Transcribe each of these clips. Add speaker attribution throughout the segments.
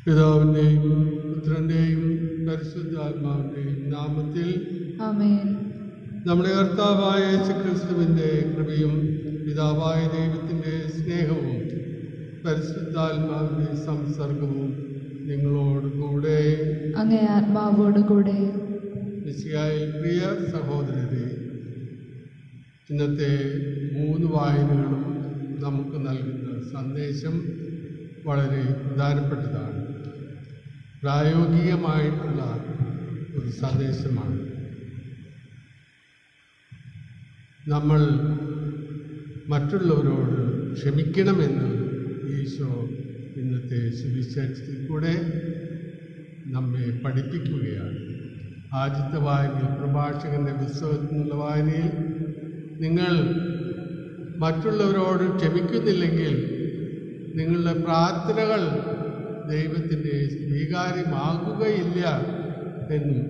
Speaker 1: പിതാവിൻ്റെയും പുത്രൻ്റെയും പരിശുദ്ധാത്മാവിൻ്റെയും നാമത്തിൽ
Speaker 2: ആമേൻ.
Speaker 1: നമ്മുടെ കർത്താവായ യേശുക്രിസ്തുവിൻ്റെ കൃപയും പിതാവായ ദൈവത്തിൻ്റെ സ്നേഹവും പരിശുദ്ധാത്മാവിൻ്റെ സംസർഗവും നിങ്ങളോടുകൂടെ
Speaker 2: അങ്ങേ ആത്മാവോടുകൂടെ.
Speaker 1: മിശിഹായിൽ പ്രിയ സഹോദരരെ, ഇന്നത്തെ 3 വായനകളും നമുക്ക് നൽകുന്ന സന്ദേശം വളരെ പ്രധാനപ്പെട്ടതാണ്. പ്രായോഗികമായിട്ടുള്ള ഒരു സന്ദേശമാണ്. നമ്മൾ മറ്റുള്ളവരോട് ക്ഷമിക്കണമെന്ന് ഈശോ ഇന്നത്തെ സുവിശേഷത്തിൽ കൂടെ നമ്മെ പഠിപ്പിക്കുകയാണ്. ആദ്യത്തെ വായനയിൽ, പ്രഭാഷകൻ്റെ പുസ്തകത്തിനുള്ള വായനയിൽ, നിങ്ങൾ മറ്റുള്ളവരോട് ക്ഷമിക്കുന്നില്ലെങ്കിൽ നിങ്ങളുടെ പ്രാർത്ഥനകൾ ദൈവത്തിൻ്റെ സ്വീകാര്യമാകുകയില്ല എന്നും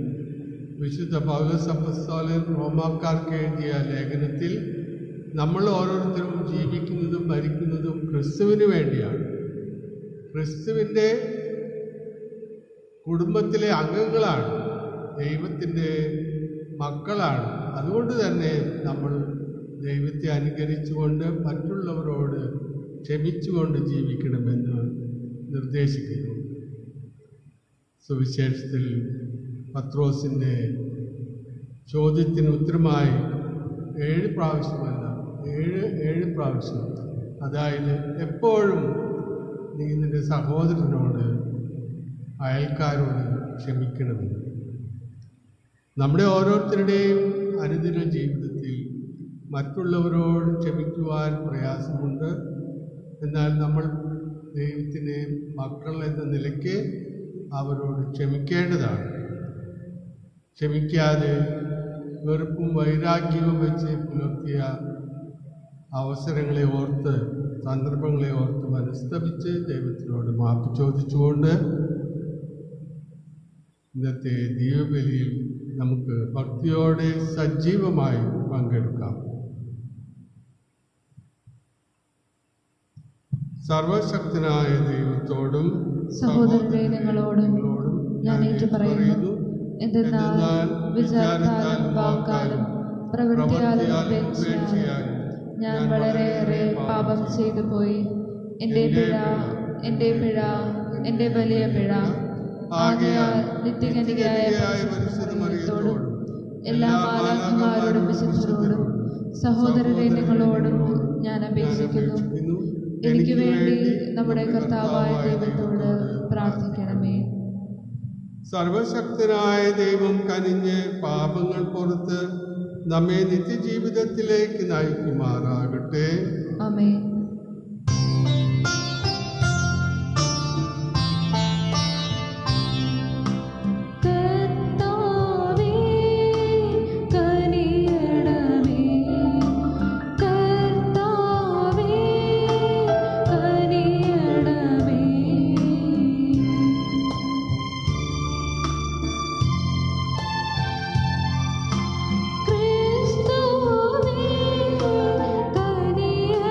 Speaker 1: വിശുദ്ധ പൗലോസ് അപ്പോസ്തലൻ റോമാക്കാർക്ക് എഴുതിയ ലേഖനത്തിൽ നമ്മൾ ഓരോരുത്തരും ജീവിക്കുന്നതും ഭരിക്കുന്നതും ക്രിസ്തുവിന് വേണ്ടിയാണ്. ക്രിസ്തുവിൻ്റെ കുടുംബത്തിലെ അംഗങ്ങളാണ്, ദൈവത്തിൻ്റെ മക്കളാണ്. അതുകൊണ്ട് തന്നെ നമ്മൾ ദൈവത്തെ അനുകരിച്ചുകൊണ്ട് മറ്റുള്ളവരോട് ക്ഷമിച്ചുകൊണ്ട് ജീവിക്കണമെന്ന് നിർദ്ദേശിക്കുന്നു. സുവിശേഷത്തിൽ പത്രോസിൻ്റെ ചോദ്യത്തിന് ഉത്തരമായി 7 പ്രാവശ്യമല്ല, 7 പ്രാവശ്യം, അതായത് എപ്പോഴും നീ നിൻ്റെ സഹോദരനോട്, അയൽക്കാരോട് ക്ഷമിക്കണമെന്ന്. നമ്മുടെ ഓരോരുത്തരുടെയും അനുദിന ജീവിതത്തിൽ മറ്റുള്ളവരോട് ക്ഷമിക്കുവാൻ പ്രയാസമുണ്ട്. എന്നാൽ നമ്മൾ ദൈവത്തിൻ്റെ മക്കൾ എന്ന നിലയ്ക്ക് അവരോട് ക്ഷമിക്കേണ്ടതാണ്. ക്ഷമിക്കാതെ വെറുപ്പും വൈരാഗ്യവും വെച്ച് പുലർത്തിയ അവസരങ്ങളെ ഓർത്ത്, സന്ദർഭങ്ങളെ ഓർത്ത് മനസ്തപിച്ച് ദൈവത്തിനോട് മാപ്പ് ചോദിച്ചുകൊണ്ട് ഇന്നത്തെ ദൈവബലിയിൽ നമുക്ക് ഭക്തിയോടെ സജീവമായി പങ്കെടുക്കാം. സർവശക്തനായ ദൈവത്തോടും
Speaker 2: സഹോദരങ്ങളോടും ഞാൻ ഏറ്റുപറയുന്നു. എന്തെന്നാൽ വിചാരത്താലും വാക്കാലും പ്രവൃത്തിയാലും ഉപേക്ഷയാലും ഞാൻ വളരെയേറെ പാപം ചെയ്തു പോയി. എൻ്റെ പിഴ, എൻ്റെ വലിയ പിഴ. ആകയാൽ നിത്യകന്യകയായ പരിശുദ്ധമറിയത്തോടും എല്ലാ മാലാഖമാരോടും വിശുദ്ധരോടും സഹോദരരെ നിങ്ങളോടും ഞാൻ അപേക്ഷിക്കുന്നു, എനിക്ക് വേണ്ടി നമ്മുടെ കർത്താവായ ദൈവത്തോട് പ്രാർത്ഥിക്കണമേ.
Speaker 1: സർവശക്തനായ ദൈവം കനിഞ്ഞ് പാപങ്ങൾ പുറത്ത് നമ്മെ നിത്യജീവിതത്തിലേക്ക് നയിക്കുമാറാകട്ടെ.
Speaker 2: ആമേൻ.
Speaker 3: ക്രിസ്തുവേ കനിയ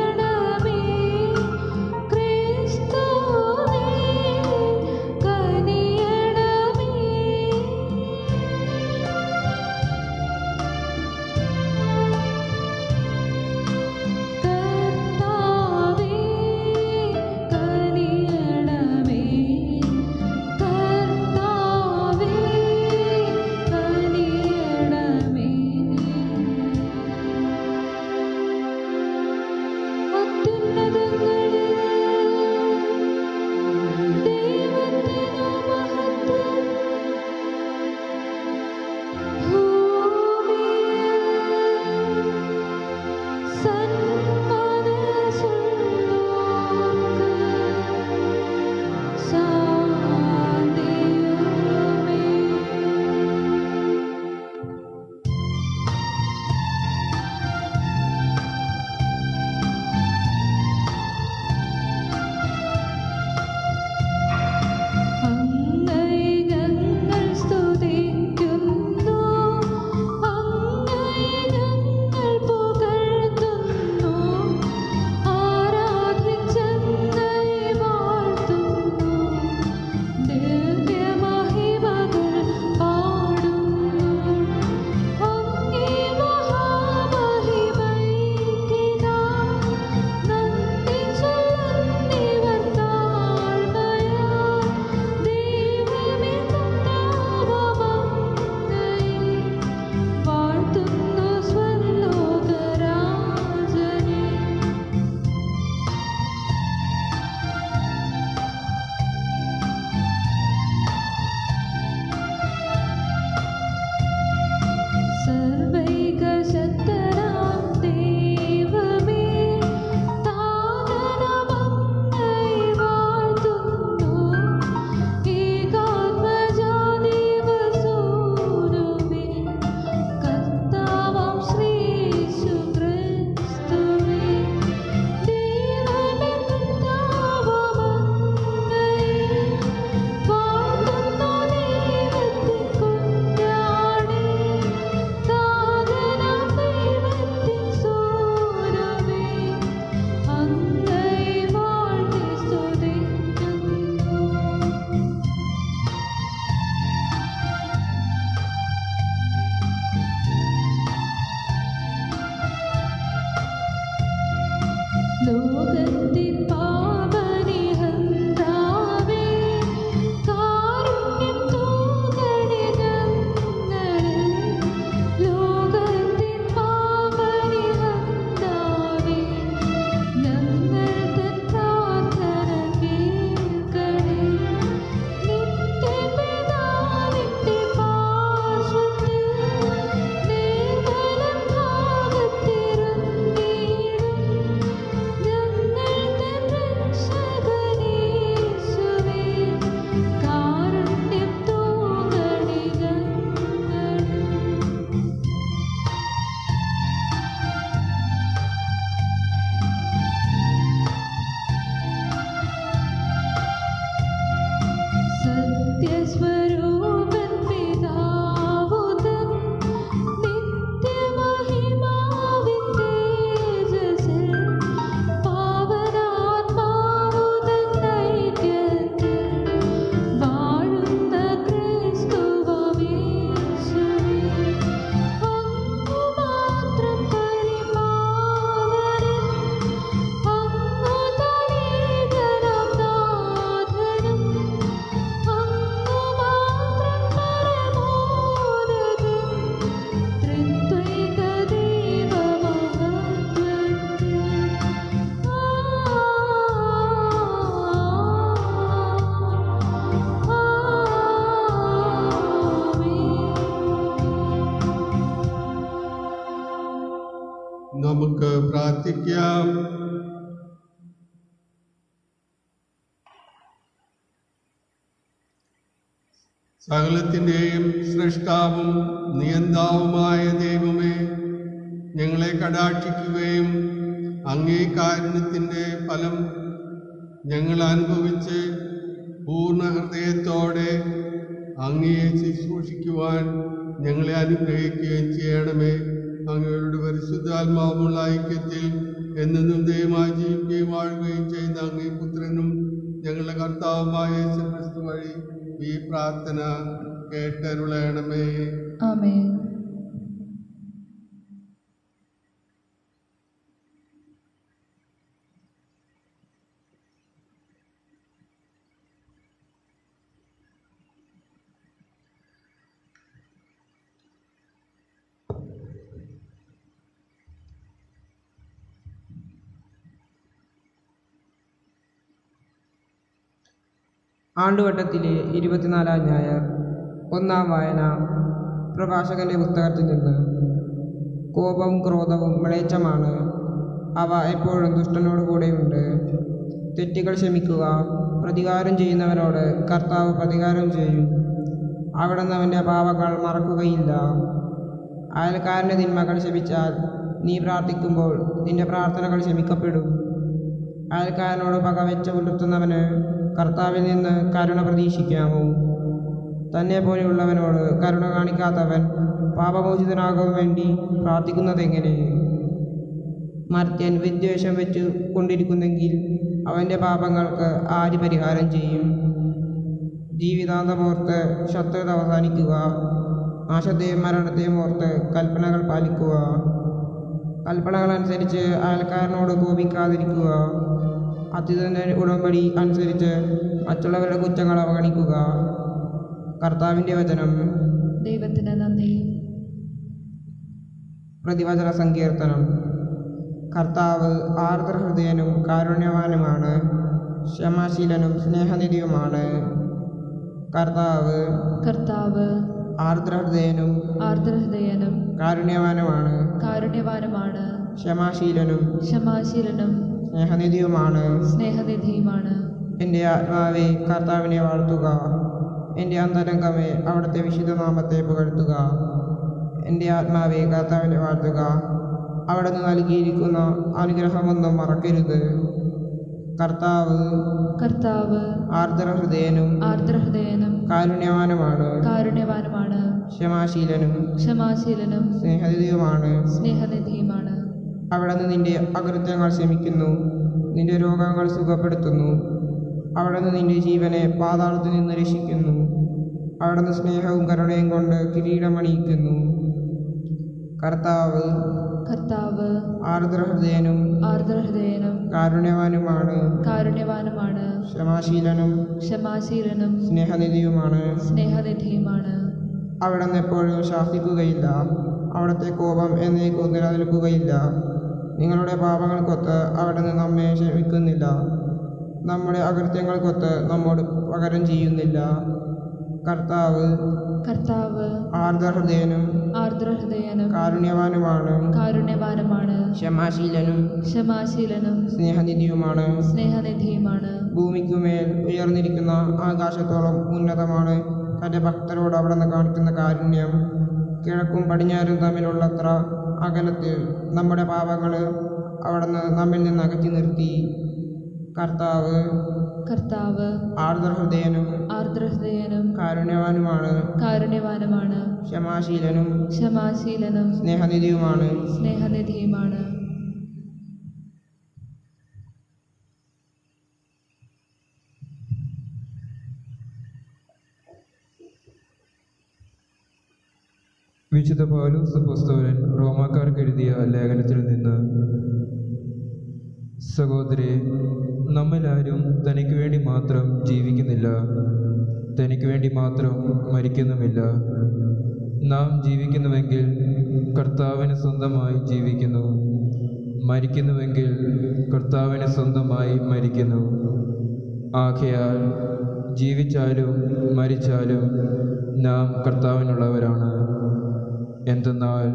Speaker 2: ലോകത്തിൻ പാപനിഹന്താവേ, കാരുണ്യം തൂകണേ ഞങ്ങളിൽ. ലോകത്തിൻ പാപനിഹന്താവേ, ഞങ്ങൾ തൻ പ്രാർത്ഥന കേൾക്കണേ. നിത്യപിതാവിന്റെ പാർശ്വത്തിൽ നിർമ്മലം ഭാഗത്തിരുന്നീടും ഞങ്ങൾ തൻ രക്ഷകനേശുവേ, കാരുണ്യം തൂകണേ ഞങ്ങളിൽ. സത്യസ്വരൂപൻ പിതാവുതൻ നിത്യമഹിമാവിൻ തേജസ്സിൽ പാവനാത്മാവുതൻ ഐക്യത്തിൽ വാഴുന്ന ക്രിസ്തുവേശുവേ, അങ്ങു മാത്രം പരിപാവനൻ, അങ്ങു തനേകനാം നാഥനും, അങ്ങു മാത്രം പരമോന്നതൻ, ത്രിത്വൈക ദൈവമഹത്വത്തിൽ.
Speaker 1: നമുക്ക് പ്രാർത്ഥിക്കാം. സകലത്തിൻ്റെയും സൃഷ്ടാവും നിയന്താവുമായ ദൈവമേ, ഞങ്ങളെ കടാക്ഷിക്കുകയും അങ്ങേ കാരുണ്യത്തിൻ്റെ ഫലം ഞങ്ങൾ അനുഭവിച്ച് പൂർണ്ണ ഹൃദയത്തോടെ അങ്ങയെ ശുശ്രൂഷിക്കുവാൻ ഞങ്ങളെ അനുഗ്രഹിക്കുകയും ചെയ്യണമേ. അങ്ങയുടെ പരിശുദ്ധാത്മാവുമുള്ള ഐക്യത്തിൽ എന്നും ദൈവമായി ജീവിക്കുകയും വാഴുകയും ചെയ്യുന്ന അങ്ങേ പുത്രനും ഞങ്ങളുടെ കർത്താവുമായ യേശുക്രിസ്തു വഴി ഈ പ്രാർത്ഥന കേട്ടരുളയണമേ.
Speaker 2: ആമേൻ.
Speaker 3: ആണ്ടുവട്ടത്തിലെ 24-ാം ഞായർ. ഒന്നാം വായന പ്രഭാഷകന്റെ പുസ്തകത്തിൽ നിന്ന്. കോപവും ക്രോധവും മ്ലേച്ഛമാണ്, അവ എപ്പോഴും ദുഷ്ടനോട് കൂടെയുണ്ട്. തെറ്റുകൾ ക്ഷമിക്കുക, പ്രതികാരം ചെയ്യുന്നവനോട് കർത്താവ് പ്രതികാരം ചെയ്യും. അവിടുന്ന് അവൻ്റെ പാപങ്ങൾ മറക്കുകയില്ല. അയൽക്കാരൻ്റെ തിന്മകൾ ക്ഷമിച്ചാൽ നീ പ്രാർത്ഥിക്കുമ്പോൾ നിന്റെ പ്രാർത്ഥനകൾ ക്ഷമിക്കപ്പെടും. അയൽക്കാരനോട് പകവെച്ച് പുലർത്തുന്നവന് കർത്താവിൽ നിന്ന് കരുണ പ്രതീക്ഷിക്കാമോ? തന്നെ പോലെയുള്ളവനോട് കരുണ കാണിക്കാത്തവൻ പാപമോചിതനാകാൻ വേണ്ടി പ്രാർത്ഥിക്കുന്നതെങ്ങനെ? മർത്യൻ വിദ്വേഷം വെച്ചു കൊണ്ടിരിക്കുന്നെങ്കിൽ അവൻ്റെ പാപങ്ങൾക്ക് ആര് പരിഹാരം ചെയ്യും? ജീവിതാന്തമോർത്ത് ശത്രുത അവസാനിക്കുക, നാശത്തെയും മരണത്തെയും ഓർത്ത് കൽപ്പനകൾ പാലിക്കുക. കൽപ്പനകളനുസരിച്ച് അയൽക്കാരനോട് കോപിക്കാതിരിക്കുക. അത്യുതൻ്റെ ഉടമ്പടി അനുസരിച്ച് മറ്റുള്ളവരുടെ കുറ്റങ്ങൾ അവഗണിക്കുക. കർത്താവിൻ്റെ വചനം.
Speaker 2: ദൈവത്തിന് നന്ദി.
Speaker 3: പ്രതിവചന സങ്കീർത്തനം. കർത്താവ് ആർദ്രഹൃദയനും കാരുണ്യവാനുമാണ്, ക്ഷമാശീലനും സ്നേഹനിധിയുമാണ്. കർത്താവ് ആർദ്രഹൃദയനും
Speaker 2: കാരുണ്യവാനുമാണ്,
Speaker 3: ക്ഷമാശീലനും
Speaker 2: സ്നേഹനിധിയുമാണ്.
Speaker 3: എൻ്റെ ആത്മാവേ കർത്താവിനെ വാഴ്ത്തുക, എൻ്റെ അന്തരംഗമേ അവിടുത്തെ വിശുദ്ധനാമത്തെ പുകഴ്ത്തുക. എൻ്റെ ആത്മാവേ കർത്താവിനെ വാഴ്ത്തുക, അവിടുന്ന് നൽകിയിരിക്കുന്ന അനുഗ്രഹമൊന്നും മറക്കരുത്. കർത്താവ് ആർദ്രഹൃദയനും കാരുണ്യവാനുമാണ്, ക്ഷമാശീലനും സ്നേഹനിധിയുമാണ്. അവിടുന്ന് നിന്റെ അകൃത്യങ്ങൾ ക്ഷമിക്കുന്നു, നിന്റെ രോഗങ്ങൾ സുഖപ്പെടുത്തുന്നു. അവിടുന്ന് നിന്റെ ജീവനെ പാതാളത്തിൽ നിന്ന് രക്ഷിക്കുന്നു. അവിടുന്ന് സ്നേഹവും കരുണയും കൊണ്ട് കിരീടമണിയിക്കുന്നു. കർത്താവ്
Speaker 2: കർത്താവ്
Speaker 3: ആർദ്രഹൃദയനും
Speaker 2: ആർദ്രഹൃദയനും
Speaker 3: കാരുണ്യവാനുമാണ്.
Speaker 2: കാരുണ്യവാനുമാണ്.
Speaker 3: ക്ഷമാശീലനും
Speaker 2: ക്ഷമാശീലനും
Speaker 3: സ്നേഹനിധിയുമാണ്.
Speaker 2: സ്നേഹനിധിയുമാണ്.
Speaker 3: അവിടുന്ന് എപ്പോഴും ശാസിക്കുകയില്ല. അവിടുത്തെ കോപം എന്നേക്കും നിലനിൽക്കുകയില്ല. നിങ്ങളുടെ പാപങ്ങൾക്കൊത്ത് അവിടുന്ന് നമ്മെ ക്ഷമിക്കുന്നില്ല. നമ്മുടെ അകൃത്യങ്ങൾക്കൊത്ത് നമ്മോട് പകരം ചെയ്യുന്നില്ല. കർത്താവ് ആർദ്രഹൃദയനും
Speaker 2: ആർദ്രഹൃദയനും
Speaker 3: കാരുണ്യവാനുമാണ്.
Speaker 2: കാരുണ്യവാനുമാണ്.
Speaker 3: ക്ഷമാശീലനും സ്നേഹനിധിയുമാണ്.
Speaker 2: സ്നേഹനിധിയുമാണ്.
Speaker 3: ഭൂമിക്കുമേൽ ഉയർന്നിരിക്കുന്ന ആകാശത്തോളം ഉന്നതമാണ് തൻ്റെ ഭക്തരോട് അവിടുന്ന് കാണിക്കുന്ന കാരുണ്യം. കിഴക്കും പടിഞ്ഞാറും തമ്മിലുള്ളത്ര അകലത്തിൽ നമ്മുടെ പാപങ്ങൾ അവിടുന്ന് നമ്മിൽ നിന്ന് അകറ്റി നിർത്തി. കർത്താവ് ആർദ്രഹൃദയനും
Speaker 2: കാരുണ്യവാനുമാണ്.
Speaker 3: ക്ഷമാശീലനും
Speaker 2: സ്നേഹനിധിയുമാണ്.
Speaker 4: വിശുദ്ധ പൗലോസ് അപ്പോസ്തലൻ റോമാക്കാർക്ക് എഴുതിയ ലേഖനത്തിൽ നിന്ന്: സഹോദരേ, നമ്മിലാരും തനിക്ക് വേണ്ടി മാത്രം ജീവിക്കുന്നില്ല, തനിക്ക് വേണ്ടി മാത്രം മരിക്കുന്നുമില്ല. നാം ജീവിക്കുന്നുവെങ്കിൽ കർത്താവിന് സ്വന്തമായി ജീവിക്കുന്നു, മരിക്കുന്നുവെങ്കിൽ കർത്താവിന് സ്വന്തമായി മരിക്കുന്നു. ആകയാൽ ജീവിച്ചാലും മരിച്ചാലും നാം കർത്താവിനുള്ളവരാണ്. എന്തെന്നാൽ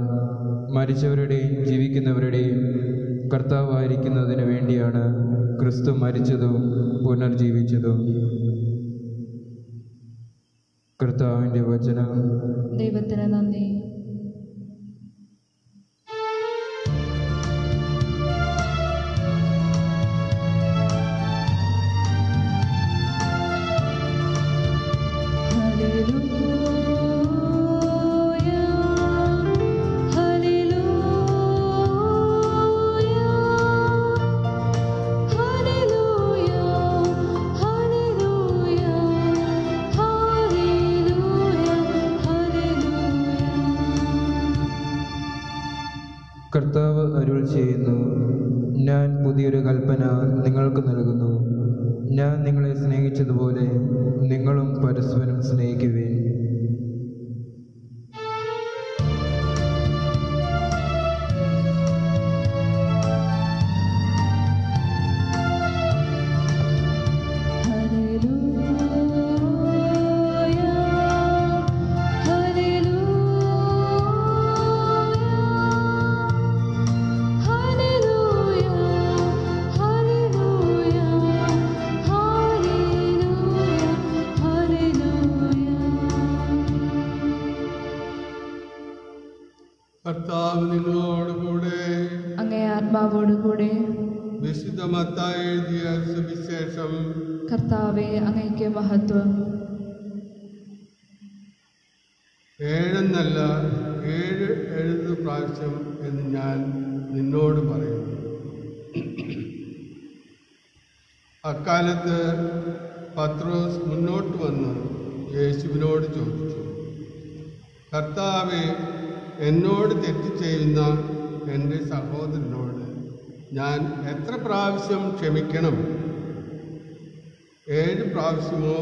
Speaker 4: മരിച്ചവരുടെയും ജീവിക്കുന്നവരുടെയും കർത്താവായിരിക്കുന്നതിന് വേണ്ടിയാണ് ക്രിസ്തു മരിച്ചതും പുനർജീവിച്ചതും. കർത്താവിൻ്റെ വചനം.
Speaker 2: ദൈവത്തിന് നന്ദി.
Speaker 4: കർത്താവ് അരുൾ ചെയ്യുന്നു: ഞാൻ പുതിയൊരു കൽപ്പന നിങ്ങൾക്ക് നൽകുന്നു. ഞാൻ നിങ്ങളെ സ്നേഹിച്ചതുപോലെ നിങ്ങളും പരസ്പരം സ്നേഹിക്കുവിൻ.
Speaker 1: കർത്താവ് നിങ്ങളോടുകൂടെ.
Speaker 2: അങ്ങേ ആത്മാവോടുകൂടെ.
Speaker 1: വിശുദ്ധ മത്തായി എഴുതിയ സുവിശേഷം.
Speaker 2: കർത്താവേ, അങ്ങേക്ക് മഹത്വം.
Speaker 1: 7 പ്രാവശ്യം എന്ന് ഞാൻ നിന്നോട് പറയുന്നു. അക്കാലത്ത് പത്രോസ് മുന്നോട്ട് വന്ന് യേശുവിനോട് ചോദിച്ചു: കർത്താവേ, എന്നോട് തെറ്റ് ചെയ്യുന്ന എൻ്റെ സഹോദരനോട് ഞാൻ എത്ര പ്രാവശ്യം ക്ഷമിക്കണം? 7 പ്രാവശ്യമോ?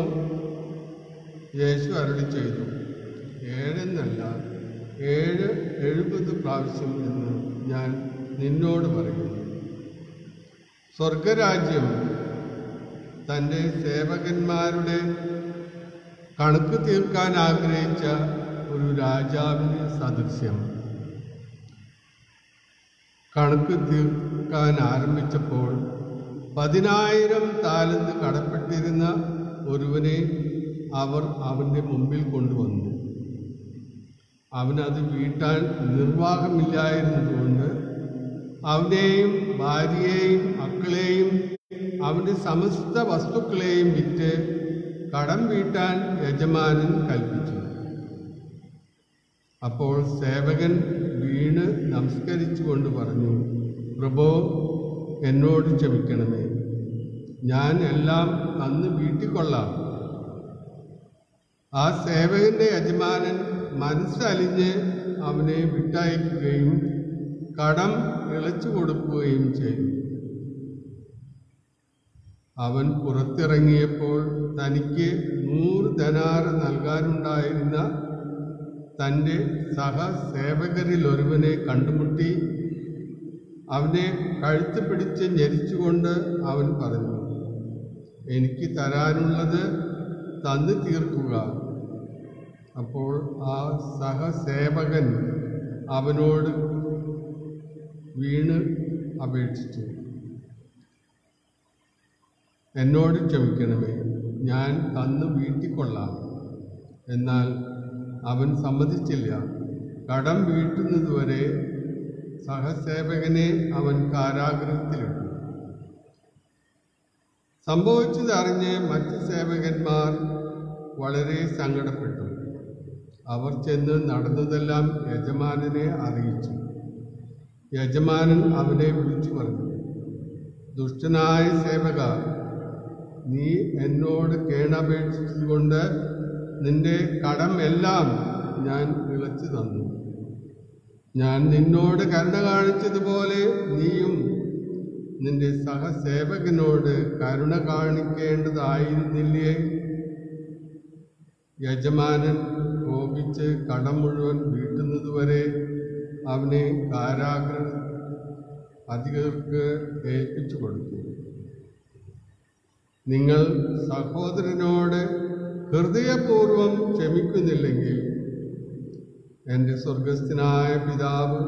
Speaker 1: യേശു അരുളി ചെയ്തു: 7 70 പ്രാവശ്യം എന്ന് ഞാൻ നിന്നോട് പറയുന്നു. സ്വർഗരാജ്യം തൻ്റെ സേവകന്മാരുടെ കണക്ക് തീർക്കാൻ ആഗ്രഹിച്ച ഒരു രാജാവിന് സദൃശ്യം. കണക്ക് തീർക്കാൻ ആരംഭിച്ചപ്പോൾ 10,000 താലന്ത് കടപ്പെട്ടിരുന്ന ഒരുവനെ അവർ അവൻ്റെ മുമ്പിൽ കൊണ്ടുവന്നു. അവനത് വീട്ടാൻ നിർവാഹമില്ലായിരുന്നതുകൊണ്ട് അവനെയും ഭാര്യയെയും മക്കളെയും അവൻ്റെ സമസ്ത വസ്തുക്കളെയും വിറ്റ് കടം വീട്ടാൻ യജമാനൻ കൽപ്പിച്ചു. അപ്പോൾ സേവകൻ വീണ് നമസ്കരിച്ചുകൊണ്ട് പറഞ്ഞു: പ്രഭോ, എന്നോട് ക്ഷമിക്കണമേ, ഞാൻ എല്ലാം അന്ന് വീട്ടിക്കൊള്ളാം. ആ സേവകൻ്റെ യജമാനൻ മനസ്സലിഞ്ഞ് അവനെ വിട്ടയക്കുകയും കടം ഇളച്ചു കൊടുക്കുകയും ചെയ്തു. അവൻ പുറത്തിറങ്ങിയപ്പോൾ തനിക്ക് 100 ധനാറ് നൽകാനുണ്ടായിരുന്ന തൻ്റെ സഹസേവകരിൽ ഒരുവനെ കണ്ടുമുട്ടി അവനെ കഴുത്ത് പിടിച്ച് ഞെരിച്ചുകൊണ്ട് അവൻ പറഞ്ഞു, എനിക്ക് തരാനുള്ളത് തന്നു തീർക്കുക. അപ്പോൾ ആ സഹസേവകൻ അവനോട് വീണ് അപേക്ഷിച്ചു, എന്നോട് ക്ഷമിക്കണമേ, ഞാൻ തന്ന് വീട്ടിക്കൊള്ളാം. എന്നാൽ അവൻ സമ്മതിച്ചില്ല. കടം വീട്ടുന്നതുവരെ സഹസേവകനെ അവൻ കാരാഗൃഹത്തിലിട്ടു. സംഭവിച്ചതറിഞ്ഞ് മറ്റ് സേവകന്മാർ വളരെ സങ്കടപ്പെട്ടു. അവർ ചെന്ന് നടന്നതെല്ലാം യജമാനനെ അറിയിച്ചു. യജമാനൻ അവനെ വിളിച്ചു പറഞ്ഞു, ദുഷ്ടനായ സേവക, നീ എന്നോട് കേണപേക്ഷിച്ചതുകൊണ്ട് നിന്റെ കടം എല്ലാം ഞാൻ ഇളച്ചു തന്നു. ഞാൻ നിന്നോട് കരുണ കാണിച്ചതുപോലെ നീയും നിന്റെ സഹസേവകനോട് കരുണ കാണിക്കേണ്ടതായിരുന്നില്ലേ? യജമാനൻ കോപിച്ച് കടം മുഴുവൻ വീട്ടുന്നതുവരെ അവനെ കാരാഗൃഹ അധികൃതർക്ക് ഏൽപ്പിച്ചു കൊടുത്തു. നിങ്ങൾ സഹോദരനോട് ഹൃദയപൂർവം ക്ഷമിക്കുന്നില്ലെങ്കിൽ എൻ്റെ സ്വർഗസ്ഥനായ പിതാവ്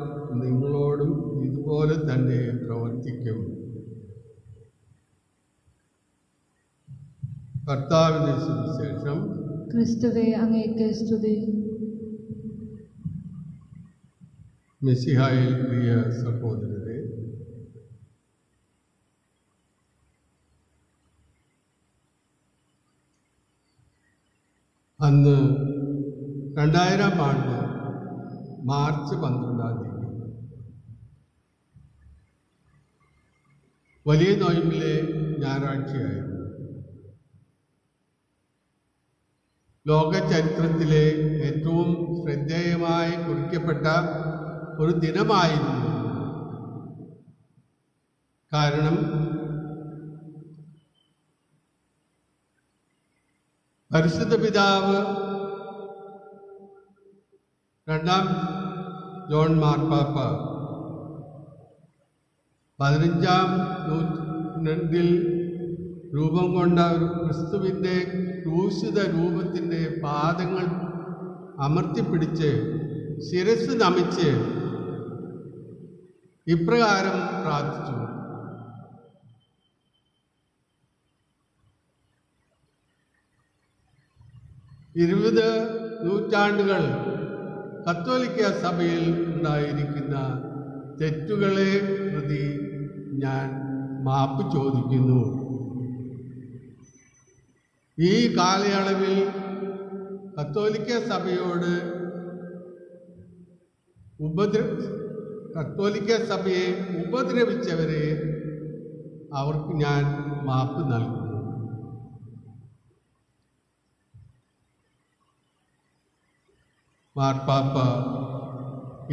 Speaker 1: നിങ്ങളോടും ഇതുപോലെ തന്നെ പ്രവർത്തിക്കും. കർത്താവിന്റെ സുവിശേഷം.
Speaker 2: ക്രിസ്തുവേ, അങ്ങേക്ക് സ്തുതി.
Speaker 1: മെസ്സിഹായിൽ പ്രിയ സഹോദരരെ, അന്ന് 2000 ആണ്ട് മാർച്ച് 12-ാം തീയതി വലിയ നോയമ്പിലെ ഞായറാഴ്ചയായിരുന്നു. ലോക ചരിത്രത്തിലെ ഏറ്റവും ശ്രദ്ധേയമായി കുറിക്കപ്പെട്ട ഒരു ദിനമായിരുന്നു. കാരണം പരിശുദ്ധ പിതാവ് 2-ാം ജോൺ മാർപ്പാപ്പ 15-ാം നൂറ്റാണ്ടിൽ രൂപം കൊണ്ട ഒരു ക്രിസ്തുവിൻ്റെ ക്രൂശിത രൂപത്തിൻ്റെ പാദങ്ങൾ അമർത്തിപ്പിടിച്ച് ശിരസ് നമിച്ച് ഇപ്രകാരം പ്രാർത്ഥിച്ചു: 20 നൂറ്റാണ്ടുകൾ കത്തോലിക്ക സഭയിൽ ഉണ്ടായിരിക്കുന്ന തെറ്റുകളെ പ്രതി ഞാൻ മാപ്പ് ചോദിക്കുന്നു. ഈ കാലയളവിൽ കത്തോലിക്ക സഭയോട് കത്തോലിക്ക സഭയെ ഉപദ്രവിച്ചവരെ അവർക്ക് ഞാൻ മാപ്പ് നൽകുന്നു. മാർപ്പാപ്പ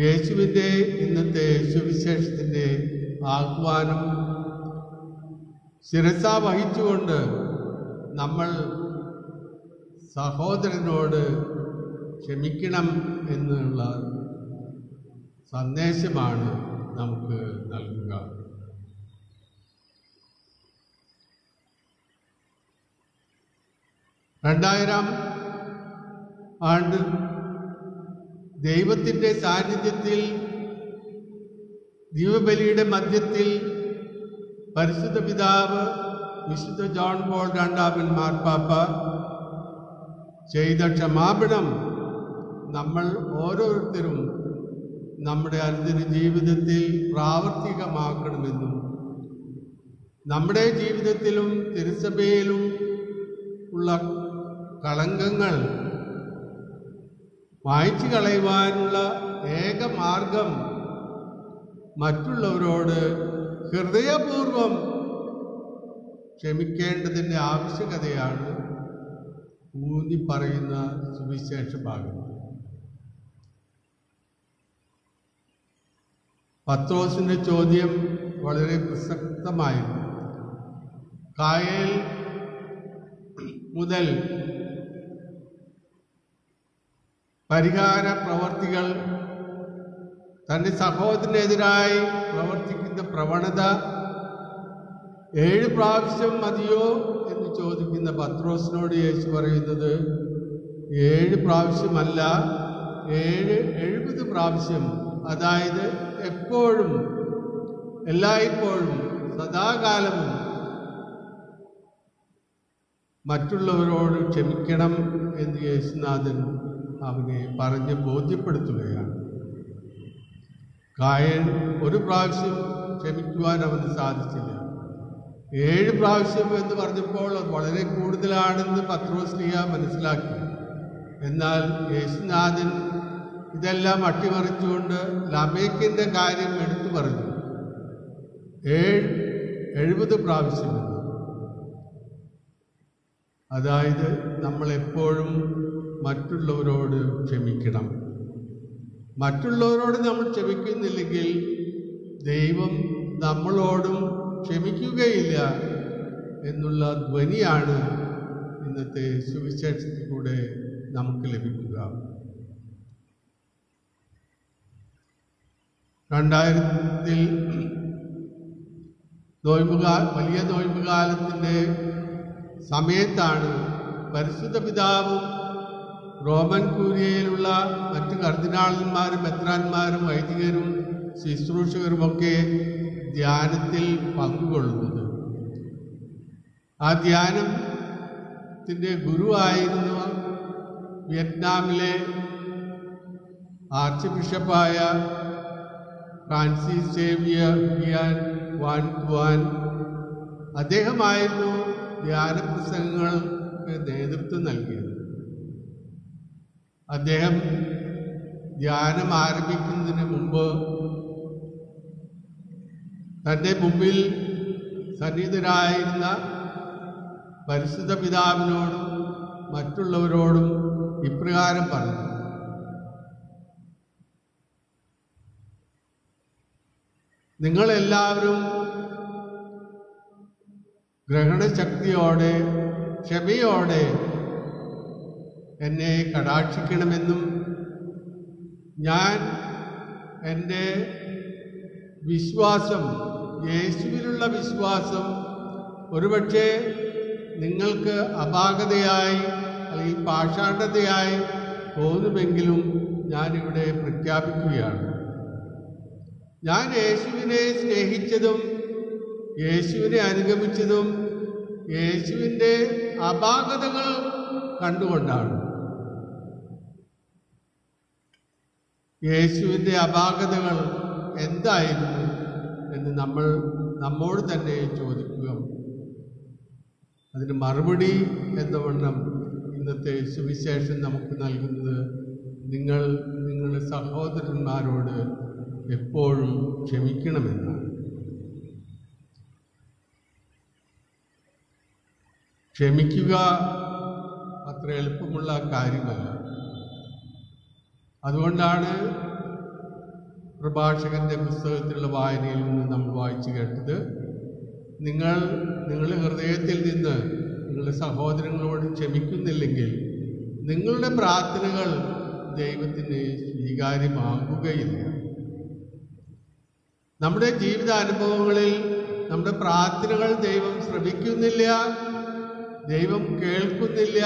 Speaker 1: യേശുവിൻ്റെ ഇന്നത്തെ സുവിശേഷത്തിൻ്റെ ആഹ്വാനം ശിരസ വഹിച്ചുകൊണ്ട് നമ്മൾ സഹോദരനോട് ക്ഷമിക്കണം എന്നുള്ള സന്ദേശമാണ് നമുക്ക് നൽകുക. രണ്ടായിരം ആണ്ട് ദൈവത്തിൻ്റെ സാന്നിധ്യത്തിൽ ദീപബലിയുടെ മധ്യത്തിൽ പരിശുദ്ധ പിതാവ് വിശുദ്ധ ജോൺ പോൾ രണ്ടാമൻ മാർപ്പാപ്പ ചെയ്ത ക്ഷമാപണം നമ്മൾ ഓരോരുത്തരും നമ്മുടെ അനുദിന ജീവിതത്തിൽ പ്രാവർത്തികമാക്കണമെന്നും നമ്മുടെ ജീവിതത്തിലും തിരുസഭയിലും ഉള്ള കളങ്കങ്ങൾ മായ്ച്ചു കളയുവാനുള്ള ഏക മാർഗം മറ്റുള്ളവരോട് ഹൃദയപൂർവം ക്ഷമിക്കേണ്ടതിൻ്റെ ആവശ്യകതയാണ് ഊന്നി പറയുന്ന സുവിശേഷ ഭാഗം. പത്രോസിൻ്റെ ചോദ്യം വളരെ പ്രസക്തമായിരുന്നു. കായേൽ മുതൽ പരിഹാര പ്രവർത്തികൾ, തൻ്റെ സഹോദരനെതിരായി പ്രവർത്തിക്കുന്ന പ്രവണത 7 പ്രാവശ്യം മതിയോ എന്ന് ചോദിക്കുന്ന പത്രോസിനോട് യേശു പറയുന്നത് 7 പ്രാവശ്യമല്ല, 70 പ്രാവശ്യം, അതായത് എപ്പോഴും, എല്ലായ്പ്പോഴും, സദാകാലവും മറ്റുള്ളവരോട് ക്ഷമിക്കണം എന്ന് യേശുനാഥൻ അവനെ പറഞ്ഞ് ബോധ്യപ്പെടുത്തുകയാണ്. കായൻ 1 പ്രാവശ്യം ക്ഷമിക്കുവാൻ അവന് സാധിച്ചില്ല. 7 പ്രാവശ്യം എന്ന് പറഞ്ഞപ്പോൾ അത് വളരെ കൂടുതലാണെന്ന് പത്രോസ്ലീഹ മനസ്സിലാക്കി. എന്നാൽ യേശുനാഥൻ ഇതെല്ലാം അട്ടിമറിച്ചുകൊണ്ട് ലമേക്കിൻ്റെ കാര്യം എടുത്തു പറഞ്ഞു. 70 പ്രാവശ്യം. അതായത് നമ്മളെപ്പോഴും മറ്റുള്ളവരോട് ക്ഷമിക്കണം. മറ്റുള്ളവരോട് നമ്മൾ ക്ഷമിക്കുന്നില്ലെങ്കിൽ ദൈവം നമ്മളോടും ക്ഷമിക്കുകയില്ല എന്നുള്ള ധ്വനിയാണ് ഇന്നത്തെ സുവിശേഷത്തിലൂടെ നമുക്ക് ലഭിക്കുക. 2000-ൽ വലിയ നോയമ്പുകാലത്തിൻ്റെ സമയത്താണ് പരിശുദ്ധ പിതാവും റോമൻ കൂരിയയിലുള്ള മറ്റ് കർദിനാളന്മാരും മെത്രാന്മാരും വൈദികരും ശുശ്രൂഷകരുമൊക്കെ ധ്യാനത്തിൽ പങ്കുകൊള്ളുന്നത്. ആ ധ്യാനത്തിൻ്റെ ഗുരുവായിരുന്നു വിയറ്റ്നാമിലെ ആർച്ച് ബിഷപ്പായ ഫ്രാൻസിസ് സേവിയർ ഹിയാൻ വാൻ തുവാൻ. അദ്ദേഹമായിരുന്നു ധ്യാന പ്രസംഗങ്ങൾക്ക് നേതൃത്വം നൽകിയത്. അദ്ദേഹം ധ്യാനം ആരംഭിക്കുന്നതിന് മുമ്പ് തൻ്റെ മുമ്പിൽ സന്നിഹിതരായിരുന്ന പരിശുദ്ധ പിതാവിനോടും മറ്റുള്ളവരോടും ഇപ്രകാരം പറഞ്ഞു: നിങ്ങളെല്ലാവരും ഗ്രഹണശക്തിയോടെ, ക്ഷമയോടെ എന്നെ കടാക്ഷിക്കണമെന്നും ഞാൻ എൻ്റെ വിശ്വാസം, യേശുവിലുള്ള വിശ്വാസം ഒരുപക്ഷെ നിങ്ങൾക്ക് അപാകതയായി അല്ലെങ്കിൽ പാഷാണ്ഡതയായി തോന്നുമെങ്കിലും ഞാനിവിടെ പ്രഖ്യാപിക്കുകയാണ്. ഞാൻ യേശുവിനെ സ്നേഹിച്ചതും യേശുവിനെ അനുഗമിച്ചതും യേശുവിൻ്റെ അപാകതകൾ കണ്ടുകൊണ്ടാണ്. യേശുവിൻ്റെ അപാകതകൾ എന്തായിരുന്നു എന്ന് നമ്മോട് തന്നെ ചോദിക്കുക. അതിന് മറുപടി എന്നവണ്ണം ഇന്നത്തെ സുവിശേഷം നമുക്ക് നൽകുന്നത് നിങ്ങൾ നിങ്ങളുടെ സഹോദരന്മാരോട് എപ്പോഴും ക്ഷമിക്കണമെന്നാണ്. ക്ഷമിക്കുക അത്ര എളുപ്പമുള്ള കാര്യമല്ല. അതുകൊണ്ടാണ് പ്രഭാഷകന്റെ പുസ്തകത്തിലുള്ള വായനയിൽ നിന്ന് നമ്മൾ വായിച്ചു കേട്ടത്, നിങ്ങളുടെ ഹൃദയത്തിൽ നിന്ന് നിങ്ങളുടെ സഹോദരങ്ങളോട് ക്ഷമിക്കുന്നില്ലെങ്കിൽ നിങ്ങളുടെ പ്രാർത്ഥനകൾ ദൈവത്തിന് സ്വീകാര്യമാകുകയില്ല. നമ്മുടെ ജീവിതാനുഭവങ്ങളിൽ നമ്മുടെ പ്രാർത്ഥനകൾ ദൈവം ശ്രവിക്കുന്നില്ല, ദൈവം കേൾക്കുന്നില്ല,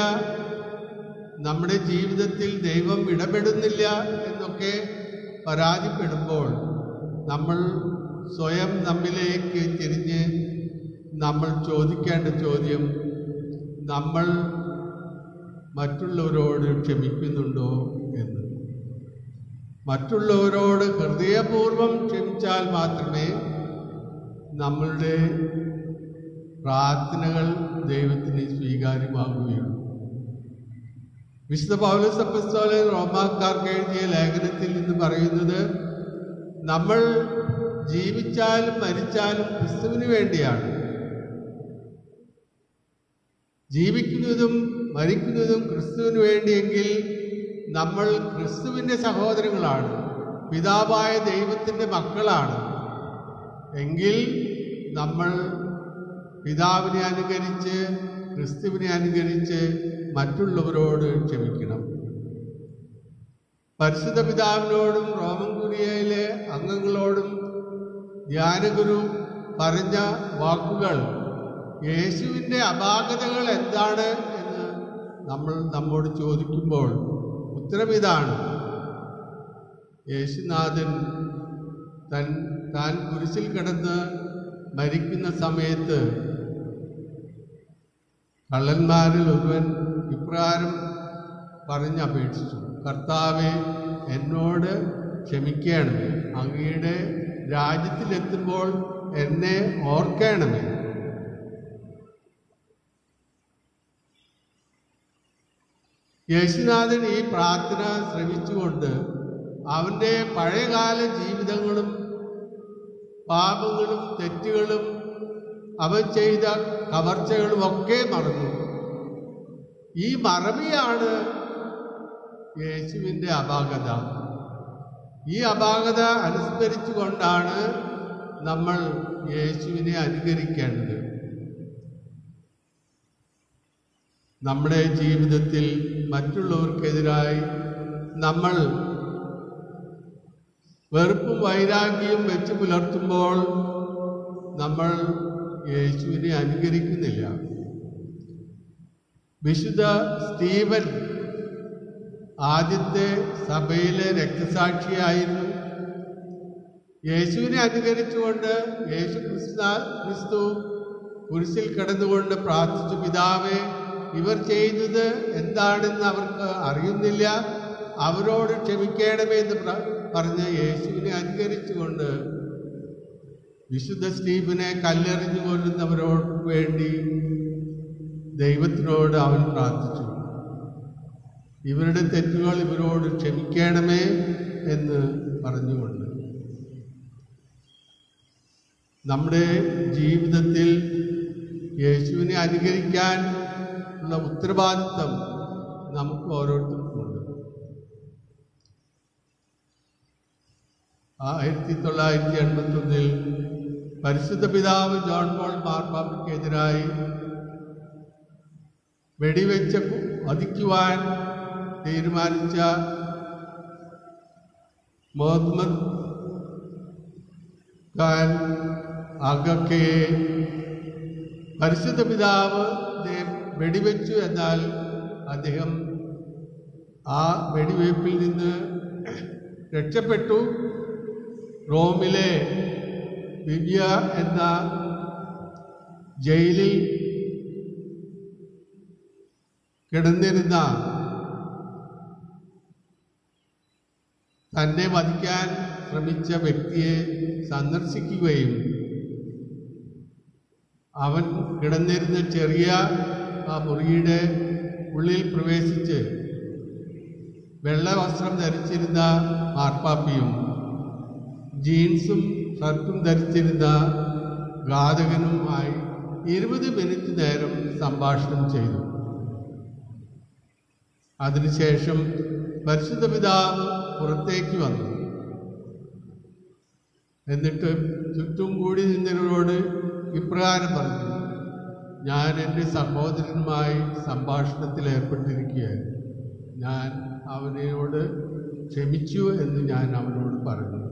Speaker 1: നമ്മുടെ ജീവിതത്തിൽ ദൈവം ഇടപെടുന്നില്ല എന്നൊക്കെ പരാതിപ്പെടുമ്പോൾ നമ്മൾ സ്വയം നമ്മിലേക്ക് തിരിഞ്ഞ് നമ്മൾ ചോദിക്കേണ്ട ചോദ്യം, നമ്മൾ മറ്റുള്ളവരോട് ക്ഷമിക്കുന്നുണ്ടോ എന്ന്. മറ്റുള്ളവരോട് ഹൃദയപൂർവ്വം ക്ഷമിച്ചാൽ മാത്രമേ നമ്മളുടെ പ്രാർത്ഥനകൾ ദൈവത്തിന് സ്വീകാര്യമാകുകയുള്ളൂ. വിശുദ്ധ പൗലോസ് അപ്പോസ്തലൻ റോമാക്കാർക്ക് എഴുതിയ ലേഖനത്തിൽ നിന്ന് പറയുന്നത്, നമ്മൾ ജീവിച്ചാലും മരിച്ചാലും ക്രിസ്തുവിന് വേണ്ടിയാണ്. ജീവിക്കുന്നതും മരിക്കുന്നതും ക്രിസ്തുവിന് വേണ്ടിയെങ്കിൽ നമ്മൾ ക്രിസ്തുവിൻ്റെ സഹോദരങ്ങളാണ്. പിതാവായ ദൈവത്തിൻ്റെ മക്കളാണ് എങ്കിൽ നമ്മൾ പിതാവിനെ അനുകരിച്ച് ക്രിസ്തുവിനെ അനുകരിച്ച് മറ്റുള്ളവരോട് ക്ഷമിക്കണം. പരിശുദ്ധ പിതാവിനോടും റോമൻ കുരിയയിലെ അംഗങ്ങളോടും ധ്യാനഗുരു പറഞ്ഞ വാക്കുകൾ യേശുവിൻ്റെ അപാകതകൾ എന്താണ് എന്ന് നമ്മൾ നമ്മോട് ചോദിക്കുമ്പോൾ ഉത്തരം ഇതാണ്. യേശുനാഥൻ താൻ കുരിശിൽ കിടന്ന് മരിക്കുന്ന സമയത്ത് കള്ളന്മാരിൽ ഒരുവൻ ഇപ്രകാരം പറഞ്ഞപേക്ഷിച്ചു, കർത്താവേ, എന്നോട് ക്ഷമിക്കണമേ, അങ്ങയുടെ രാജ്യത്തിലെത്തുമ്പോൾ എന്നെ ഓർക്കണമേ. യേശുനാഥൻ ഈ പ്രാർത്ഥന ശ്രമിച്ചുകൊണ്ട് അവൻ്റെ പഴയകാല ജീവിതങ്ങളും പാപങ്ങളും തെറ്റുകളും അവൻ ചെയ്ത കവർച്ചകളുമൊക്കെ മറന്നു. ഈ മറവിയാണ് യേശുവിൻ്റെ അപാകത. ഈ അപാകത അനുസ്മരിച്ചുകൊണ്ടാണ് നമ്മൾ യേശുവിനെ അനുകരിക്കേണ്ടത്. നമ്മുടെ ജീവിതത്തിൽ മറ്റുള്ളവർക്കെതിരായി നമ്മൾ വെറുപ്പും വൈരാഗ്യവും വെച്ച് പുലർത്തുമ്പോൾ നമ്മൾ യേശുവിനെ അനുകരിക്കുന്നില്ല. വിശുദ്ധ സ്റ്റീവൻ ആദ്യത്തെ സഭയിലെ രക്തസാക്ഷിയായിരുന്നു. യേശുവിനെ അനുകരിച്ചുകൊണ്ട് യേശു ക്രിസ്തു കുരിശിൽ കിടന്നുകൊണ്ട് പ്രാർത്ഥിച്ചു, പിതാവേ, ഇവർ ചെയ്തത് എന്താണെന്ന് അവർക്ക് അറിയുന്നില്ല, അവരോട് ക്ഷമിക്കണമേ എന്ന് പറഞ്ഞ് യേശുവിനെ അനുകരിച്ചുകൊണ്ട് വിശുദ്ധ സ്റ്റീഫനെ കല്ലെറിഞ്ഞു കൊല്ലുന്നവരോട് വേണ്ടി ദൈവത്തിനോട് അവൻ പ്രാർത്ഥിച്ചു, ഇവരുടെ തെറ്റുകൾ ഇവരോട് ക്ഷമിക്കണമേ എന്ന് പറഞ്ഞുകൊണ്ട്. നമ്മുടെ ജീവിതത്തിൽ യേശുവിനെ അനുകരിക്കാൻ ഉള്ള ഉത്തരവാദിത്വം നമുക്ക് ഓരോരുത്തർക്കുമുണ്ട്. 1981 പരിശുദ്ധ പിതാവ് ജോൺ പോൾ മാർപ്പാപ്പയ്ക്കെതിരായി വെടിവെച്ച് വധിക്കുവാൻ തീരുമാനിച്ച മുഹമ്മദ് ഖാൻ അഗക്കയെ പരിശുദ്ധ പിതാവ് വെടിവെച്ചു. എന്നാൽ അദ്ദേഹം ആ വെടിവയ്പ്പിൽ നിന്ന് രക്ഷപ്പെട്ടു. റോമിലെ വിവ്യ എന്ന ജയിലിൽ കിടന്നിരുന്ന തന്നെ വധിക്കാൻ ശ്രമിച്ച വ്യക്തിയെ സന്ദർശിക്കുകയും അവൻ കിടന്നിരുന്ന ചെറിയ ആ മുറിയുടെ ഉള്ളിൽ പ്രവേശിച്ച് വെള്ള വസ്ത്രം ധരിച്ചിരുന്ന മാർപ്പാപ്പിയും ജീൻസും ഷർട്ടും ധരിച്ചിരുന്ന ഘാതകനുമായി 20 മിനിറ്റ് നേരം സംഭാഷണം ചെയ്തു. അതിനുശേഷം പരിശുദ്ധ പിതാവ് പുറത്തേക്ക് വന്നു. എന്നിട്ട് ചുറ്റും കൂടി നിന്നവരോട് ഇപ്രകാരം പറഞ്ഞു, ഞാൻ എൻ്റെ സഹോദരനുമായി സംഭാഷണത്തിൽ ഏർപ്പെട്ടിരിക്കുകയായിരുന്നു, ഞാൻ അവനോട് ക്ഷമിച്ചു എന്ന് ഞാൻ അവനോട് പറഞ്ഞു.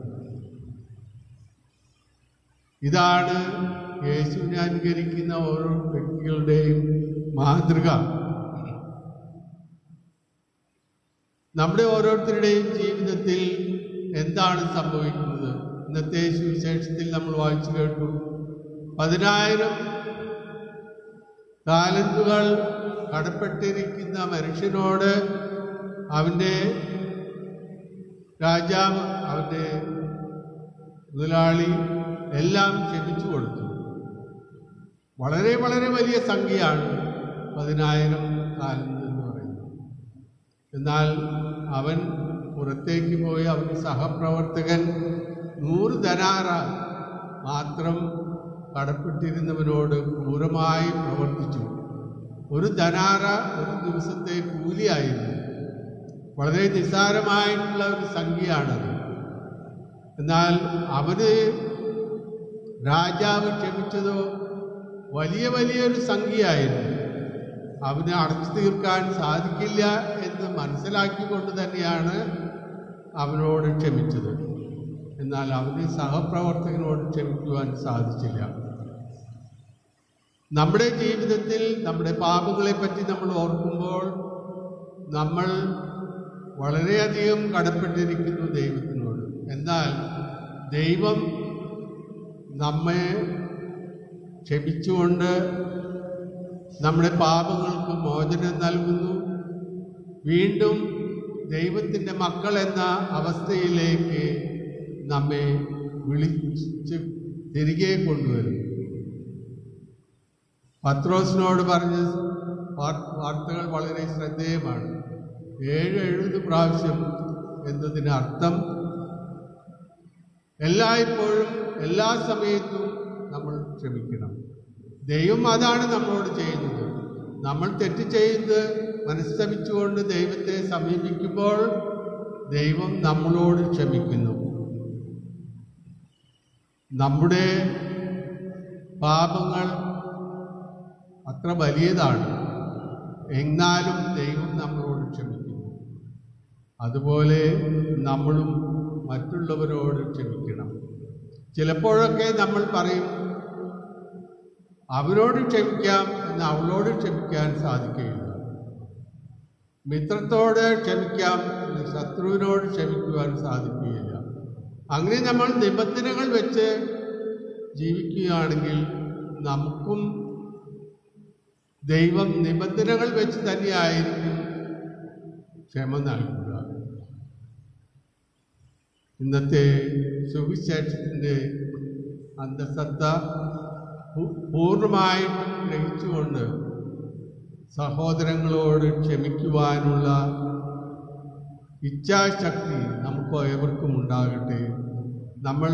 Speaker 1: ഇതാണ് യേശുവിനെ അനുകരിക്കുന്ന ഓരോ വ്യക്തികളുടെയും മാതൃക. നമ്മുടെ ഓരോരുത്തരുടെയും ജീവിതത്തിൽ എന്താണ് സംഭവിക്കുന്നത്? ഇന്നത്തെ സുവിശേഷത്തിൽ നമ്മൾ വായിച്ചു കേട്ടു, 10,000 താലന്തുകൾ കടപ്പെട്ടിരിക്കുന്ന മനുഷ്യനോട് അവൻ്റെ രാജാവ്, അവൻ്റെ മുതലാളി എല്ലാം ക്ഷമിച്ചു കൊടുത്തു. വളരെ വളരെ വലിയ സംഖ്യയാണ് 10,000 താലന്ത് എന്ന് പറയുന്നത്. എന്നാൽ അവൻ പുറത്തേക്ക് പോയി അവൻ്റെ സഹപ്രവർത്തകൻ 100 ധനാറ മാത്രം കടപ്പെട്ടിരുന്നവനോട് ക്രൂരമായി പ്രവർത്തിച്ചു. 1 ധനാറ ഒരു ദിവസത്തെ കൂലിയായിരുന്നു. വളരെ നിസ്സാരമായിട്ടുള്ള ഒരു സംഖ്യയാണത്. എന്നാൽ അവന് രാജാവ് ക്ഷമിച്ചതോ വലിയൊരു സംഖ്യയായിരുന്നു. അവന് അടച്ചു തീർക്കാൻ സാധിക്കില്ല എന്ന് മനസ്സിലാക്കിക്കൊണ്ട് തന്നെയാണ് അവനോട് ക്ഷമിച്ചത്. എന്നാൽ അവന് സഹപ്രവർത്തകനോട് ക്ഷമിക്കുവാൻ സാധിച്ചില്ല. നമ്മുടെ ജീവിതത്തിൽ നമ്മുടെ പാപങ്ങളെപ്പറ്റി നമ്മൾ ഓർക്കുമ്പോൾ നമ്മൾ വളരെയധികം കടപ്പെട്ടിരിക്കുന്നു ദൈവത്തിനോട്. എന്നാൽ ദൈവം നമ്മെ ക്ഷമിച്ചുകൊണ്ട് നമ്മുടെ പാപങ്ങൾക്ക് മോചനം നൽകുന്നു. വീണ്ടും ദൈവത്തിൻ്റെ മക്കൾ എന്ന അവസ്ഥയിലേക്ക് നമ്മെ വിളിച്ച് തിരികെ കൊണ്ടുവരുന്നു. പത്രോസിനോട് പറഞ്ഞ വാർത്തകൾ വളരെ ശ്രദ്ധേയമാണ്. 7 പ്രാവശ്യം എന്നതിനർത്ഥം എല്ലായ്പ്പോഴും എല്ലാ സമയത്തും നമ്മൾ ക്ഷമിക്കണം. ദൈവം അതാണ് നമ്മളോട് ചെയ്യുന്നത്. നമ്മൾ തെറ്റ് ചെയ്ത് മനസ്തപിച്ചുകൊണ്ട് ദൈവത്തെ സമീപിക്കുമ്പോൾ ദൈവം നമ്മളോട് ക്ഷമിക്കുന്നു. നമ്മുടെ പാപങ്ങൾ അത്ര വലിയതാണ്, എന്നാലും ദൈവം നമ്മളോട് ക്ഷമിക്കുന്നു. അതുപോലെ നമ്മളും മറ്റുള്ളവരോട് ക്ഷമിക്കണം. ചിലപ്പോഴൊക്കെ നമ്മൾ പറയും അവരോട് ക്ഷമിക്കാം എന്ന് അവളോട് ക്ഷമിക്കാൻ സാധിക്കുകയില്ല. മിത്രത്തോട് ക്ഷമിക്കാം എന്ന് ശത്രുവിനോട് ക്ഷമിക്കുവാൻ സാധിക്കുകയില്ല. അങ്ങനെ നമ്മൾ നിബന്ധനകൾ വെച്ച് ജീവിക്കുകയാണെങ്കിൽ നമുക്കും ദൈവം നിബന്ധനകൾ വെച്ച് തന്നെയായിരിക്കും ക്ഷമ നൽകുക. ഇന്നത്തെ സുവിശേഷത്തിൻ്റെ അന്തസത്ത പൂർണ്ണമായിട്ടും ഗ്രഹിച്ചുകൊണ്ട് സഹോദരങ്ങളോട് ക്ഷമിക്കുവാനുള്ള ഇച്ഛാശക്തി നമുക്ക് ഏവർക്കും ഉണ്ടാകട്ടെ. നമ്മൾ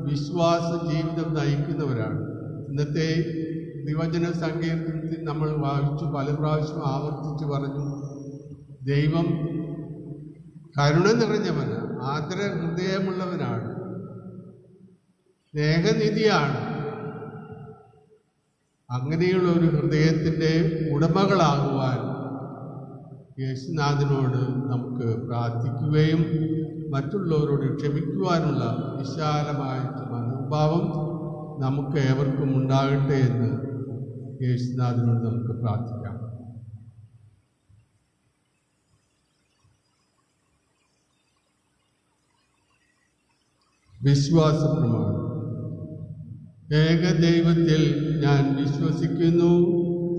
Speaker 1: വിശ്വാസ ജീവിതം നയിക്കുന്നവരാണ്. ഇന്നത്തെ നിവചന സങ്കീർത്തനത്തിൽ നമ്മൾ വായിച്ചു, പല പ്രാവശ്യം ആവർത്തിച്ച് പറഞ്ഞു, ദൈവം കരുണ നിറഞ്ഞവനാണ്, ആദര ഹൃദയമുള്ളവനാണ്, സ്നേഹനിധിയാണ്. അങ്ങനെയുള്ള ഒരു ഹൃദയത്തിൻ്റെ ഉടമകളാകുവാൻ യേശുനാഥനോട് നമുക്ക് പ്രാർത്ഥിക്കുകയും മറ്റുള്ളവരോട് ക്ഷമിക്കുവാനുള്ള വിശാലമായ മനോഭാവം നമുക്ക് ഏവർക്കും ഉണ്ടാകട്ടെ എന്ന് യേശുനാഥനോട് നമുക്ക് പ്രാർത്ഥിക്കാം. വിശ്വാസ പ്രമാണം. ഏകദൈവത്തിൽ ഞാൻ വിശ്വസിക്കുന്നു.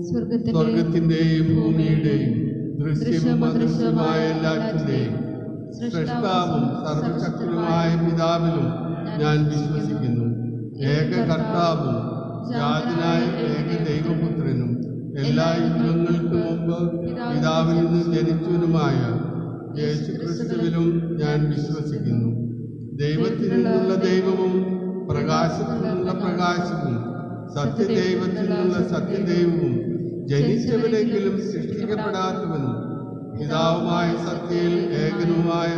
Speaker 1: സ്വർഗത്തിന്റെയും ഭൂമിയുടെയും ദൃശ്യവും അദൃശ്യമായ എല്ലാറ്റിന്റെയും സൃഷ്ടാവും സർവശക്തനുമായ പിതാവിലും ഞാൻ വിശ്വസിക്കുന്നു. ഏക കർത്താവും ജാതനായ ഏക ദൈവപുത്രനും എല്ലാ യുഗങ്ങൾക്കും മുമ്പ് പിതാവിൽ നിന്ന് ജനിച്ചവനുമായ യേശുക്രിസ്തുവിലും ഞാൻ വിശ്വസിക്കുന്നു. ദൈവത്തിൽ നിന്നുള്ള ദൈവവും പ്രകാശത്തിൽ നിന്നുള്ള പ്രകാശവും സത്യദൈവത്തിൽ നിന്നുള്ള സത്യദൈവവും ജനിച്ചവനെങ്കിലും സൃഷ്ടിക്കപ്പെടാത്തവനും പിതാവുമായ സത്യയിൽ ഏകനുമായ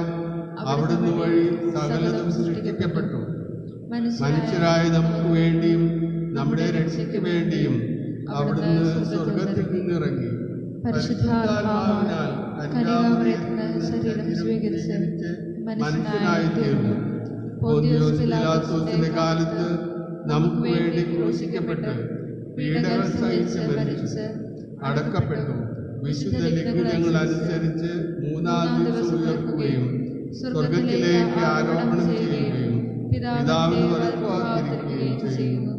Speaker 1: അവിടുന്ന് വഴി സകലതും സൃഷ്ടിക്കപ്പെട്ടു. മനുഷ്യരായ നമുക്ക് വേണ്ടിയും നമ്മുടെ രക്ഷയ്ക്ക് വേണ്ടിയും അവിടുന്ന് സ്വർഗത്തിൽ നിന്നിറങ്ങി പരിശുദ്ധാത്മാവിനാൽ മനുഷ്യനായി തീർന്നു. പോന്തിയോസ് പിലാത്തോസിന്റെ കാലത്ത് നമുക്ക് വേണ്ടി ക്രൂശിക്കപ്പെട്ട് പീഡകൾ സഹിച്ച് മരിച്ച് അടക്കപ്പെട്ടു. വിശുദ്ധ ലിഖിതങ്ങൾ അനുസരിച്ച് 3-ാം ദിവസം ഉയർക്കുകയും സ്വർഗത്തിലേക്ക് ആരോപണം ചെയ്യുകയും പിതാവിന് വലത്തുഭാഗത്തിരിക്കുകയും ചെയ്യുന്നു.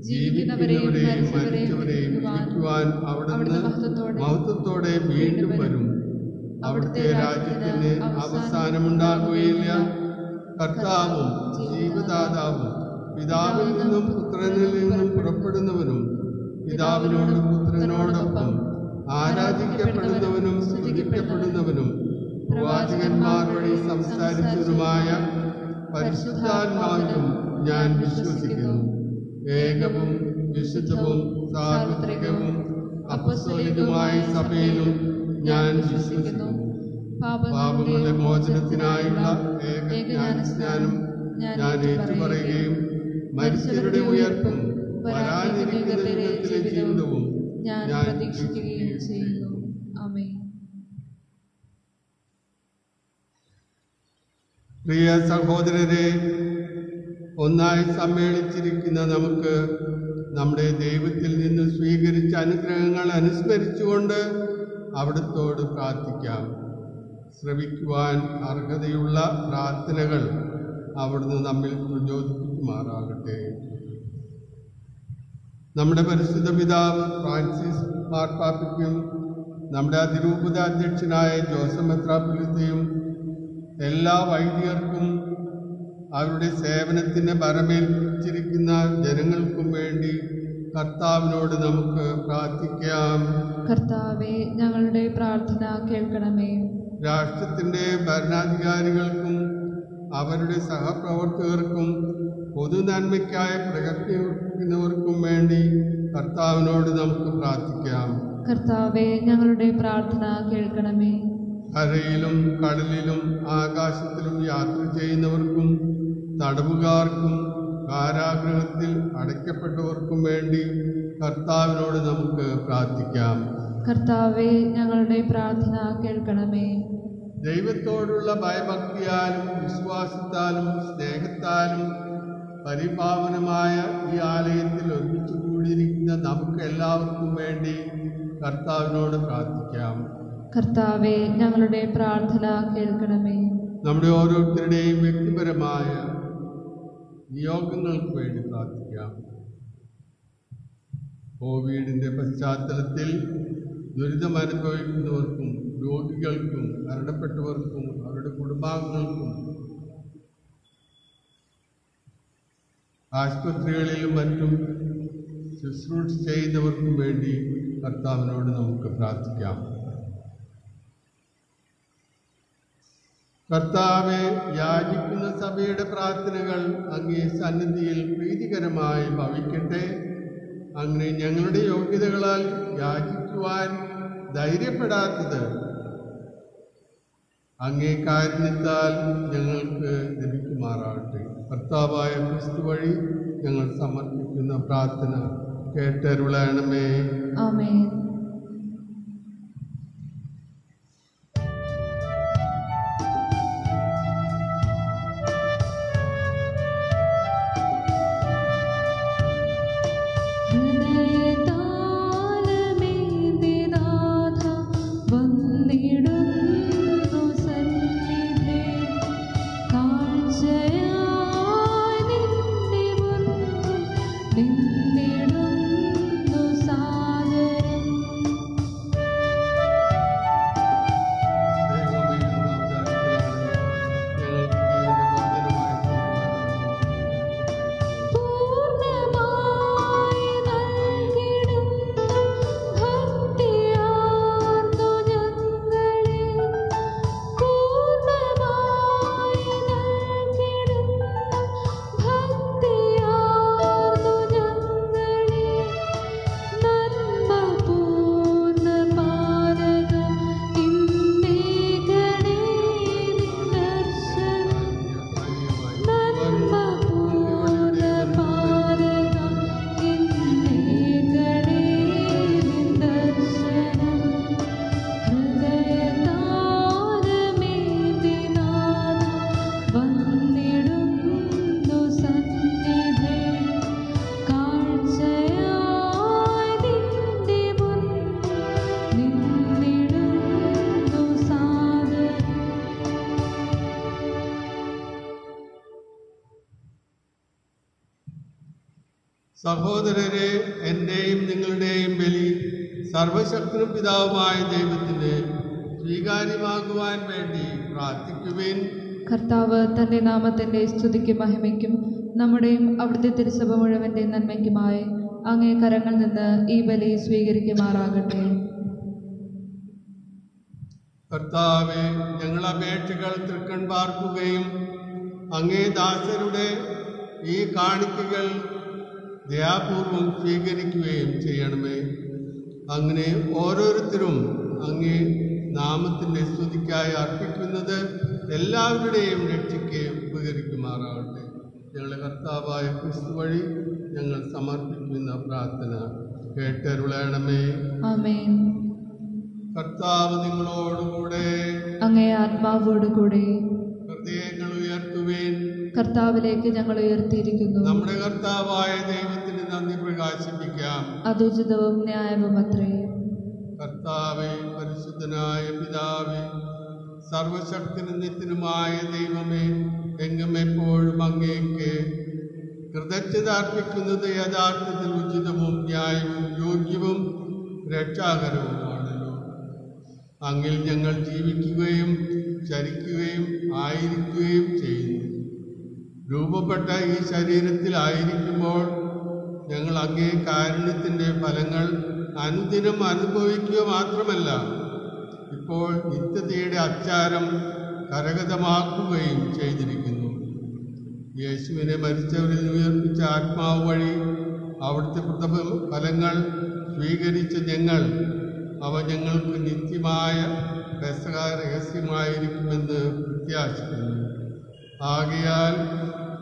Speaker 1: ജീവിക്കുന്നവരെയും മരിച്ചവരെയും വിധിക്കുവാൻ അവിടുന്ന് മഹത്വത്തോടെ വീണ്ടും വരും. അവിടുത്തെ രാജ്യത്തിന് അവസാനമുണ്ടാകുകയില്ല. കർത്താവും ജീവദാതാവും പിതാവിൽ നിന്നും പുത്രനിൽ നിന്നും പുറപ്പെടുന്നവനും പിതാവിനോടും പുത്രനോടൊപ്പം ആരാധിക്കപ്പെടുന്നവനും സ്തുതിക്കപ്പെടുന്നവനും പ്രവാചകന്മാർ വഴി സംസാരിച്ചതുമായ പരിശുദ്ധാത്മാവിലും ഞാൻ വിശ്വസിക്കുന്നു. ഏകവും വിശുദ്ധവും സാർവത്രികവും അപ്പസ്തോലികമായ സഭയിലും ഞാൻ വിശ്വസിക്കുന്നു. പാപങ്ങളുടെ മോചനത്തിനായുള്ള ഏക ജ്ഞാനസ്നാനം ഞാൻ ഏറ്റുപറയുകയും മരിച്ചവരുടെ ഉയർപ്പും വരാനിരിക്കുന്ന യുഗത്തിലെ ജീവിതവും
Speaker 2: ഞാൻ പ്രതീക്ഷിക്കുകയും ചെയ്യുന്നു. ആമേൻ.
Speaker 1: പ്രിയ സഹോദരരെ, ഒന്നായി സമ്മേളിച്ചിരിക്കുന്ന നമുക്ക് നമ്മുടെ ദൈവത്തിൽ നിന്ന് സ്വീകരിച്ച അനുഗ്രഹങ്ങൾ അനുസ്മരിച്ചുകൊണ്ട് അവിടുത്തോട് പ്രാർത്ഥിക്കാം. ശ്രവിക്കുവാൻ അർഹതയുള്ള പ്രാർത്ഥനകൾ അവിടുന്ന് നമ്മിൽ പ്രചോദിപ്പിക്കുമാറാകട്ടെ. നമ്മുടെ പരിശുദ്ധ പിതാവ് ഫ്രാൻസിസ് മാർപ്പാപ്പയ്ക്കും നമ്മുടെ അതിരൂപത അധ്യക്ഷനായ ജോസഫ് മെത്രാപ്പൊലീത്തയും എല്ലാ വൈദികർക്കും അവരുടെ സേവനത്തിന് ബലമേൽപ്പിച്ചിരിക്കുന്ന ജനങ്ങൾക്കും വേണ്ടി കർത്താവിനോട് നമുക്ക് പ്രാർത്ഥിക്കാം.
Speaker 2: കർത്താവേ, ഞങ്ങളുടെ പ്രാർത്ഥന കേൾക്കണമേ.
Speaker 1: രാഷ്ട്രത്തിൻ്റെ ഭരണാധികാരികൾക്കും അവരുടെ സഹപ്രവർത്തകർക്കും പൊതുനന്മയ്ക്കായി പ്രയത്നിക്കുന്നവർക്കും വേണ്ടി കർത്താവിനോട് നമുക്ക് പ്രാർത്ഥിക്കാം.
Speaker 2: കർത്താവേ, ഞങ്ങളുടെ പ്രാർത്ഥന കേൾക്കണമേ.
Speaker 1: കരയിലും കടലിലും ആകാശത്തിലും യാത്ര ചെയ്യുന്നവർക്കും തടവുകാർക്കും കാരാഗൃഹത്തിൽ അടയ്ക്കപ്പെട്ടവർക്കും വേണ്ടി കർത്താവിനോട് നമുക്ക് പ്രാർത്ഥിക്കാം.
Speaker 2: കർത്താവേ, ഞങ്ങളുടെ പ്രാർത്ഥന കേൾക്കണമേ.
Speaker 1: ദൈവത്തോടുള്ള ഭയഭക്തിയാലും വിശ്വാസത്താലും സ്നേഹത്താലും പരിപാവനമായ ഈ ആലയത്തിൽ ഒരുമിച്ച് കൂടിയിരിക്കുന്ന നമുക്ക് എല്ലാവർക്കും വേണ്ടി കർത്താവിനോട് പ്രാർത്ഥിക്കാം.
Speaker 2: കർത്താവേ, ഞങ്ങളുടെ പ്രാർത്ഥന കേൾക്കണമേ.
Speaker 1: നമ്മുടെ ഓരോരുത്തരുടെയും വ്യക്തിപരമായ നിയോഗങ്ങൾക്ക് വേണ്ടി പ്രാർത്ഥിക്കാം. കോവിഡിൻ്റെ പശ്ചാത്തലത്തിൽ ദുരിതമനുഭവിക്കുന്നവർക്കും രോഗികൾക്കും മരണപ്പെട്ടവർക്കും അവരുടെ കുടുംബാംഗങ്ങൾക്കും ആശുപത്രികളിലും മറ്റും ശുശ്രൂഷ ചെയ്യുന്നവർക്കും വേണ്ടി കർത്താവിനോട് നമുക്ക് പ്രാർത്ഥിക്കാം. കർത്താവെ, യാചിക്കുന്ന സഭയുടെ പ്രാർത്ഥനകൾ അങ്ങേ സന്നിധിയിൽ പ്രീതികരമായി ഭവിക്കട്ടെ. അങ്ങനെ ഞങ്ങളുടെ യോഗ്യതകളാൽ യാചിക്കുവാൻ ധൈര്യപ്പെടാത്തത് അങ്ങേ കാരുണ്യത്താൽ ഞങ്ങൾക്ക് ലഭിക്കുമാറാകട്ടെ. കർത്താവായ ക്രിസ്തു വഴി ഞങ്ങൾ സമർപ്പിക്കുന്ന പ്രാർത്ഥന കേട്ടരുളണമേ.
Speaker 2: ആമേൻ.
Speaker 1: സഹോദരരെ, എൻ്റെയും നിങ്ങളുടെയും ബലി സർവശക്തനും പിതാവുമായ ദൈവത്തിന് സ്വീകാര്യമാകുവാൻ വേണ്ടി പ്രാർത്ഥിക്കുവിൻ.
Speaker 2: കർത്താവ് തൻ്റെ നാമത്തിൻ്റെ സ്തുതിക്കും മഹിമയ്ക്കും നമ്മുടെയും അവിടുത്തെ തിരുസഭ മുഴുവൻ്റെ നന്മയ്ക്കുമായി അങ്ങേ കരങ്ങളിൽ നിന്ന് ഈ ബലി സ്വീകരിക്കുമാറാകട്ടെ.
Speaker 1: കർത്താവെ, ഞങ്ങൾ അപേക്ഷകൾ തൃക്കൺ പാർക്കുകയും അങ്ങേ ദാസരുടെ ഈ കാണിക്കകൾ ദയാപൂർവം സ്വീകരിക്കുകയും ചെയ്യണമേ. അങ്ങനെ ഓരോരുത്തരും അങ്ങേ നാമത്തിൻ്റെ സ്തുതിക്കായി അർപ്പിക്കുന്നത് എല്ലാവരുടെയും രക്ഷയ്ക്ക് ഉപകരിക്കുമാറാകട്ടെ. ഞങ്ങളുടെ കർത്താവായ ക്രിസ്തു വഴി ഞങ്ങൾ സമർപ്പിക്കുന്ന പ്രാർത്ഥന കേട്ടരുളണമേ.
Speaker 2: ആമേൻ.
Speaker 1: കർത്താവ് നിങ്ങളോടുകൂടെ,
Speaker 2: അങ്ങേ ആത്മാവോടുകൂടെ.
Speaker 1: ഹൃദയങ്ങൾ ഉയർത്തുവേൻ.
Speaker 2: കർത്താവിലേക്ക് ഞങ്ങൾ ഉയർത്തിയിരിക്കുന്നു.
Speaker 1: നമ്മുടെ കർത്താവായ ദൈവത്തിന് നന്ദി പ്രകാശിപ്പിക്കാം.
Speaker 2: അതുചിതവും ന്യായവും അത്രേ.
Speaker 1: കർത്താവേ, പരിശുദ്ധനായ പിതാവേ, സർവശക്തനും നിത്യനുമായ ദൈവമേ, എങ്ങും എപ്പോഴും അങ്ങേക്ക് കൃതജ്ഞത അർപ്പിക്കുന്നത് യഥാർത്ഥത്തിൽ ഉചിതവും ന്യായവും യോഗ്യവും രക്ഷാകരവുമാണല്ലോ. അങ്ങിൽ ഞങ്ങൾ ജീവിക്കുകയും ചരിക്കുകയും ആയിരിക്കുകയും ചെയ്യുന്നു. രൂപപ്പെട്ട ഈ ശരീരത്തിലായിരിക്കുമ്പോൾ ഞങ്ങൾ അങ്ങേ കാരുണ്യത്തിൻ്റെ ഫലങ്ങൾ അനുദിനം അനുഭവിക്കുക മാത്രമല്ല, ഇപ്പോൾ നിത്യതയുടെ അച്ചാരം കരഗതമാക്കുകയും ചെയ്തിരിക്കുന്നു. യേശുവിനെ മരിച്ചവരിൽ ഉയർപ്പിച്ച ആത്മാവ് വഴി അവിടുത്തെ ഫലങ്ങൾ സ്വീകരിച്ച ഞങ്ങൾ അവ ഞങ്ങൾക്ക് നിത്യമായ പെസഹ രഹസ്യമായിരിക്കുമെന്ന് പ്രത്യാശിക്കുന്നു. ആകയാൽ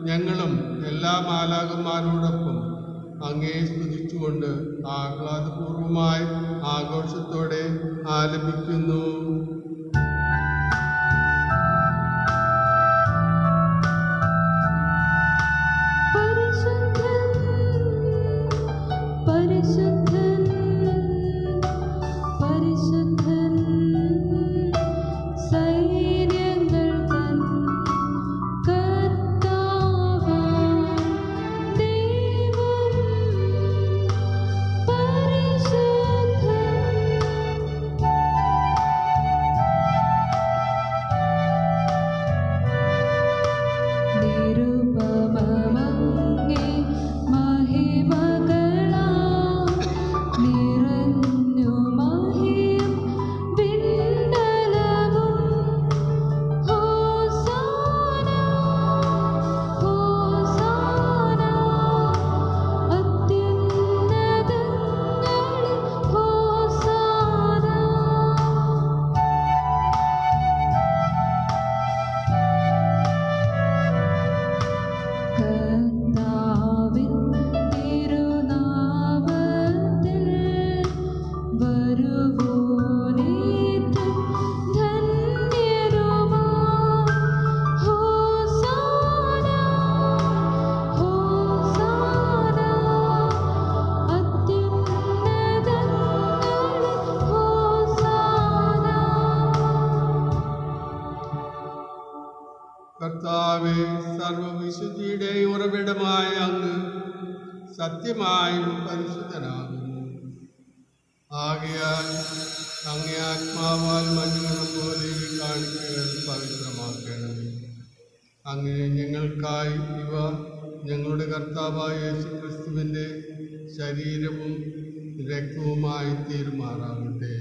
Speaker 1: ഞങ്ങളും എല്ലാ മാലാഖമാരോടൊപ്പം അങ്ങേ സ്തുതിച്ചുകൊണ്ട് ആഹ്ലാദപൂർവമായ ആഘോഷത്തോടെ ആലപിക്കുന്നു. കർത്താവേ, സർവവിശുദ്ധിയുടെ ഉറവിടമായ അങ്ങ് സത്യമായും പരിശുദ്ധനാകുന്നു. ആകയാൽ അങ്ങേ ആത്മാവാൽ മഞ്ഞുകളും പോലെ കാണിക്കകൾ പവിത്രമാക്കണമേ. അങ്ങനെ ഞങ്ങൾക്കായി ഇവ ഞങ്ങളുടെ കർത്താവായ യേശുക്രിസ്തുവിൻ്റെ ശരീരവും രക്തവുമായി തീരുമാറാകട്ടെ.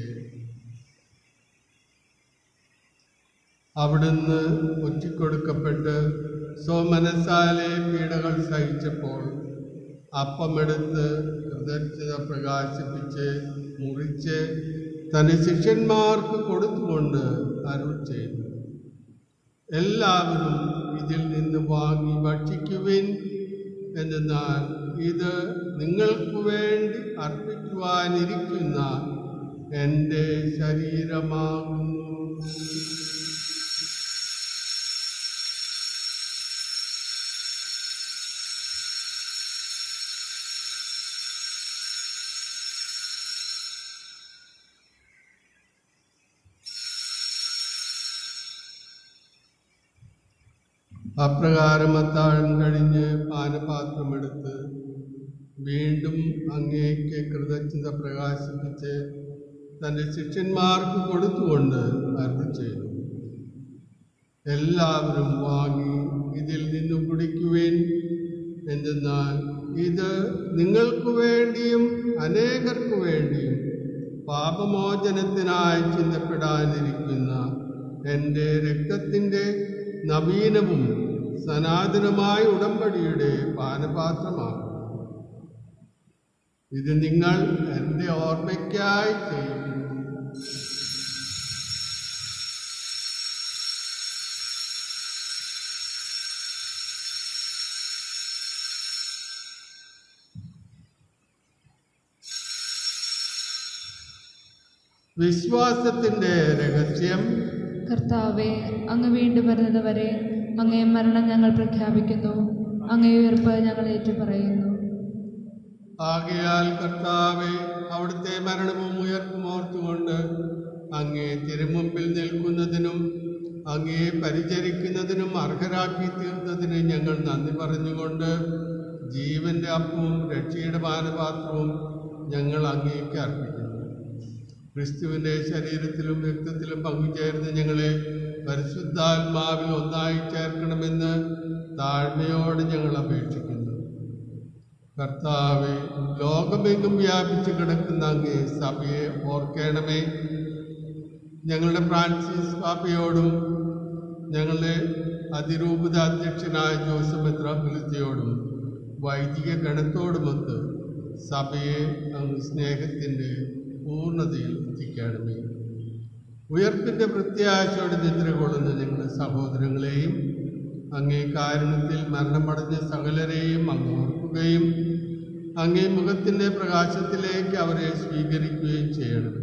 Speaker 1: അവിടുന്ന് ഒറ്റിക്കൊടുക്കപ്പെട്ട് സ്വമനസാലെ പീഡകൾ സഹിച്ചപ്പോൾ അപ്പമെടുത്ത് കൃതജ്ഞത പ്രകാശിപ്പിച്ച് മുറിച്ച് തൻ്റെ ശിഷ്യന്മാർക്ക് കൊടുത്തുകൊണ്ട് അരുൾ ചെയ്തു, എല്ലാവരും ഇതിൽ നിന്ന് വാങ്ങി ഭക്ഷിക്കുവിൻ. എന്നാൽ ഇത് നിങ്ങൾക്ക് വേണ്ടി അർപ്പിക്കുവാനിരിക്കുന്ന എൻ്റെ ശരീരമാകുന്നു. അപ്രകാരം അത്താഴം കഴിഞ്ഞ് പാനപാത്രമെടുത്ത് വീണ്ടും അങ്ങേക്ക് കൃതജ്ഞത പ്രകാശിപ്പിച്ച് തൻ്റെ ശിഷ്യന്മാർക്ക് കൊടുത്തുകൊണ്ട് അരുൾ ചെയ്തു, എല്ലാവരും വാങ്ങി ഇതിൽ നിന്ന് കുടിക്കുവിൻ. എന്തെന്നാൽ ഇത് നിങ്ങൾക്ക് വേണ്ടിയും അനേകർക്ക് വേണ്ടിയും പാപമോചനത്തിനായി ചിന്തപ്പെടാനിരിക്കുന്ന എൻ്റെ രക്തത്തിൻ്റെ നവീനവും സനാതനമായ ഉടമ്പടിയുടെ പാനപാത്രമാണ്. ഇത് നിങ്ങൾ എൻ്റെ ഓർമ്മയ്ക്കായി ചെയ്യും. വിശ്വാസത്തിൻ്റെ രഹസ്യം.
Speaker 2: കർത്താവെ, അങ്ങ് വീണ്ടും വരുന്നത് വരെ അങ്ങേ മരണം ഞങ്ങൾ പ്രഖ്യാപിക്കുന്നു, അങ്ങേ ഉയർപ്പ് ഞങ്ങൾ ഏറ്റുപറയുന്നു.
Speaker 1: ആകയാൽ കർത്താവെ, അവിടുത്തെ മരണവും ഉയർപ്പും ഓർത്തുകൊണ്ട് അങ്ങേ തിരുമുമ്പിൽ നിൽക്കുന്നതിനും അങ്ങേ പരിചരിക്കുന്നതിനും അർഹരാക്കി തീർത്തതിന് ഞങ്ങൾ നന്ദി പറഞ്ഞുകൊണ്ട് ജീവന്റെ അപ്പവും രക്ഷയുടെ പാനപാത്രവും ഞങ്ങൾ അങ്ങേക്ക് അർപ്പിക്കുന്നു. ക്രിസ്തുവിൻ്റെ ശരീരത്തിലും രക്തത്തിലും പങ്കുചേർന്ന് ഞങ്ങളെ പരിശുദ്ധാത്മാവിൽ ഒന്നായി ചേർക്കണമെന്ന് താഴ്മയോട് ഞങ്ങൾ അപേക്ഷിക്കുന്നു. കർത്താവെ, ലോകമെങ്ങും വ്യാപിച്ചു കിടക്കുന്ന അങ്ങേ സഭയെ ഓർക്കണമേ. ഞങ്ങളുടെ ഫ്രാൻസിസ് പാപ്പയോടും ഞങ്ങളുടെ അതിരൂപത അധ്യക്ഷനായ ജോസഫ് മെത്രാപ്പൊലീത്തയോടും വൈദിക ഗണത്തോടുമൊത്ത് സഭയെ അങ്ങ് സ്നേഹത്തിൻ്റെ പൂർണ്ണതയിൽ എത്തിക്കണമേ. ഉയർപ്പിൻ്റെ പ്രത്യാശയോടെ നിദ്ര കൊള്ളുന്ന ഞങ്ങളുടെ സഹോദരങ്ങളെയും അങ്ങേ കാരുണ്യത്തിൽ മരണമടഞ്ഞ സകലരെയും അങ്ങ് ഓർക്കുകയും അങ്ങേ മുഖത്തിൻ്റെ പ്രകാശത്തിലേക്ക് അവരെ സ്വീകരിക്കുകയും ചെയ്യണം.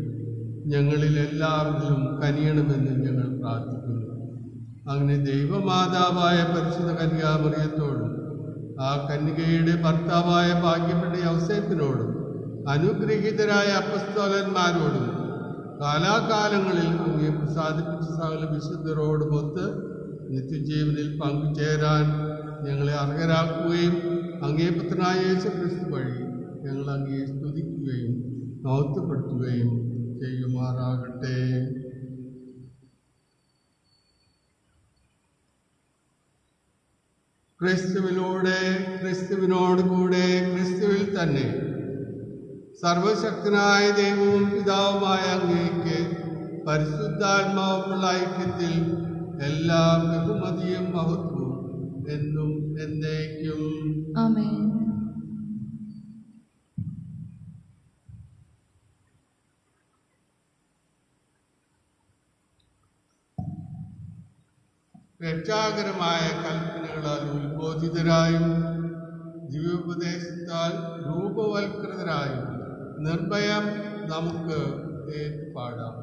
Speaker 1: ഞങ്ങളിൽ എല്ലാവരിലും കനിയണമെന്ന് ഞങ്ങൾ പ്രാർത്ഥിക്കുന്നു. അങ്ങനെ ദൈവമാതാവായ പരിശുദ്ധ കന്യാമറിയത്തോടും ആ കന്യകയുടെ ഭർത്താവായ ഭാഗ്യപ്പെട്ട യൗസേപ്പിനോടും അനുഗ്രഹീതരായ അപ്പസ്തോലന്മാരോടും കാലാകാലങ്ങളിൽ അങ്ങേ പ്രസാദിപ്പിച്ച സകല വിശുദ്ധരോടുമൊത്ത് നിത്യജീവനിൽ പങ്കുചേരാൻ ഞങ്ങളെ അർഹരാക്കുകയും അങ്ങേ പുത്രനായ യേശുക്രിസ്തു വഴി ഞങ്ങൾ അങ്ങേ സ്തുതിക്കുകയും മഹത്വപ്പെടുത്തുകയും ചെയ്യുമാറാകട്ടെ. ക്രിസ്തുവിലൂടെ, ക്രിസ്തുവിനോടുകൂടെ, ക്രിസ്തുവിൽ തന്നെ സർവശക്തനായ ദൈവവും പിതാവുമായ അങ്ങേക്ക് പരിശുദ്ധാത്മാവുമുള്ള ഐക്യത്തിൽ എല്ലാ ബഹുമതിയും മഹത്വവും എന്നും എന്നേക്കും.
Speaker 2: ആമേൻ.
Speaker 1: രക്ഷാകരമായ കൽപ്പനകളാൽ ഉത്ബോധിതരായും ദിവ്യോപദേശത്താൽ രൂപവൽകൃതരായും നിർഭയം നമുക്ക് ഏറ്റുപാടാം.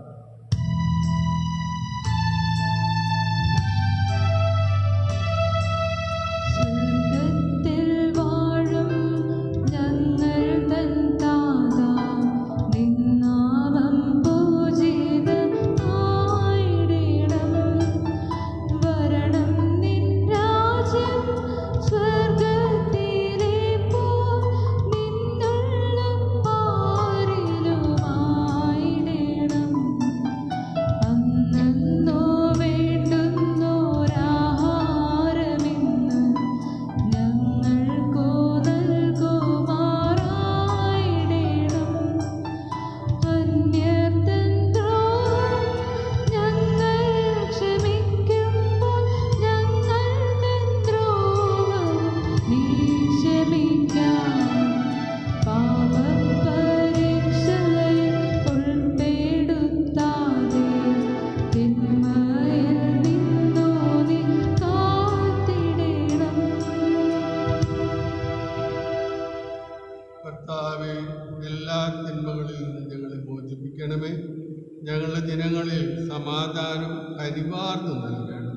Speaker 1: ഞങ്ങളുടെ ദിനങ്ങളിൽ സമാധാനം കരിവാർന്നു നൽകണം.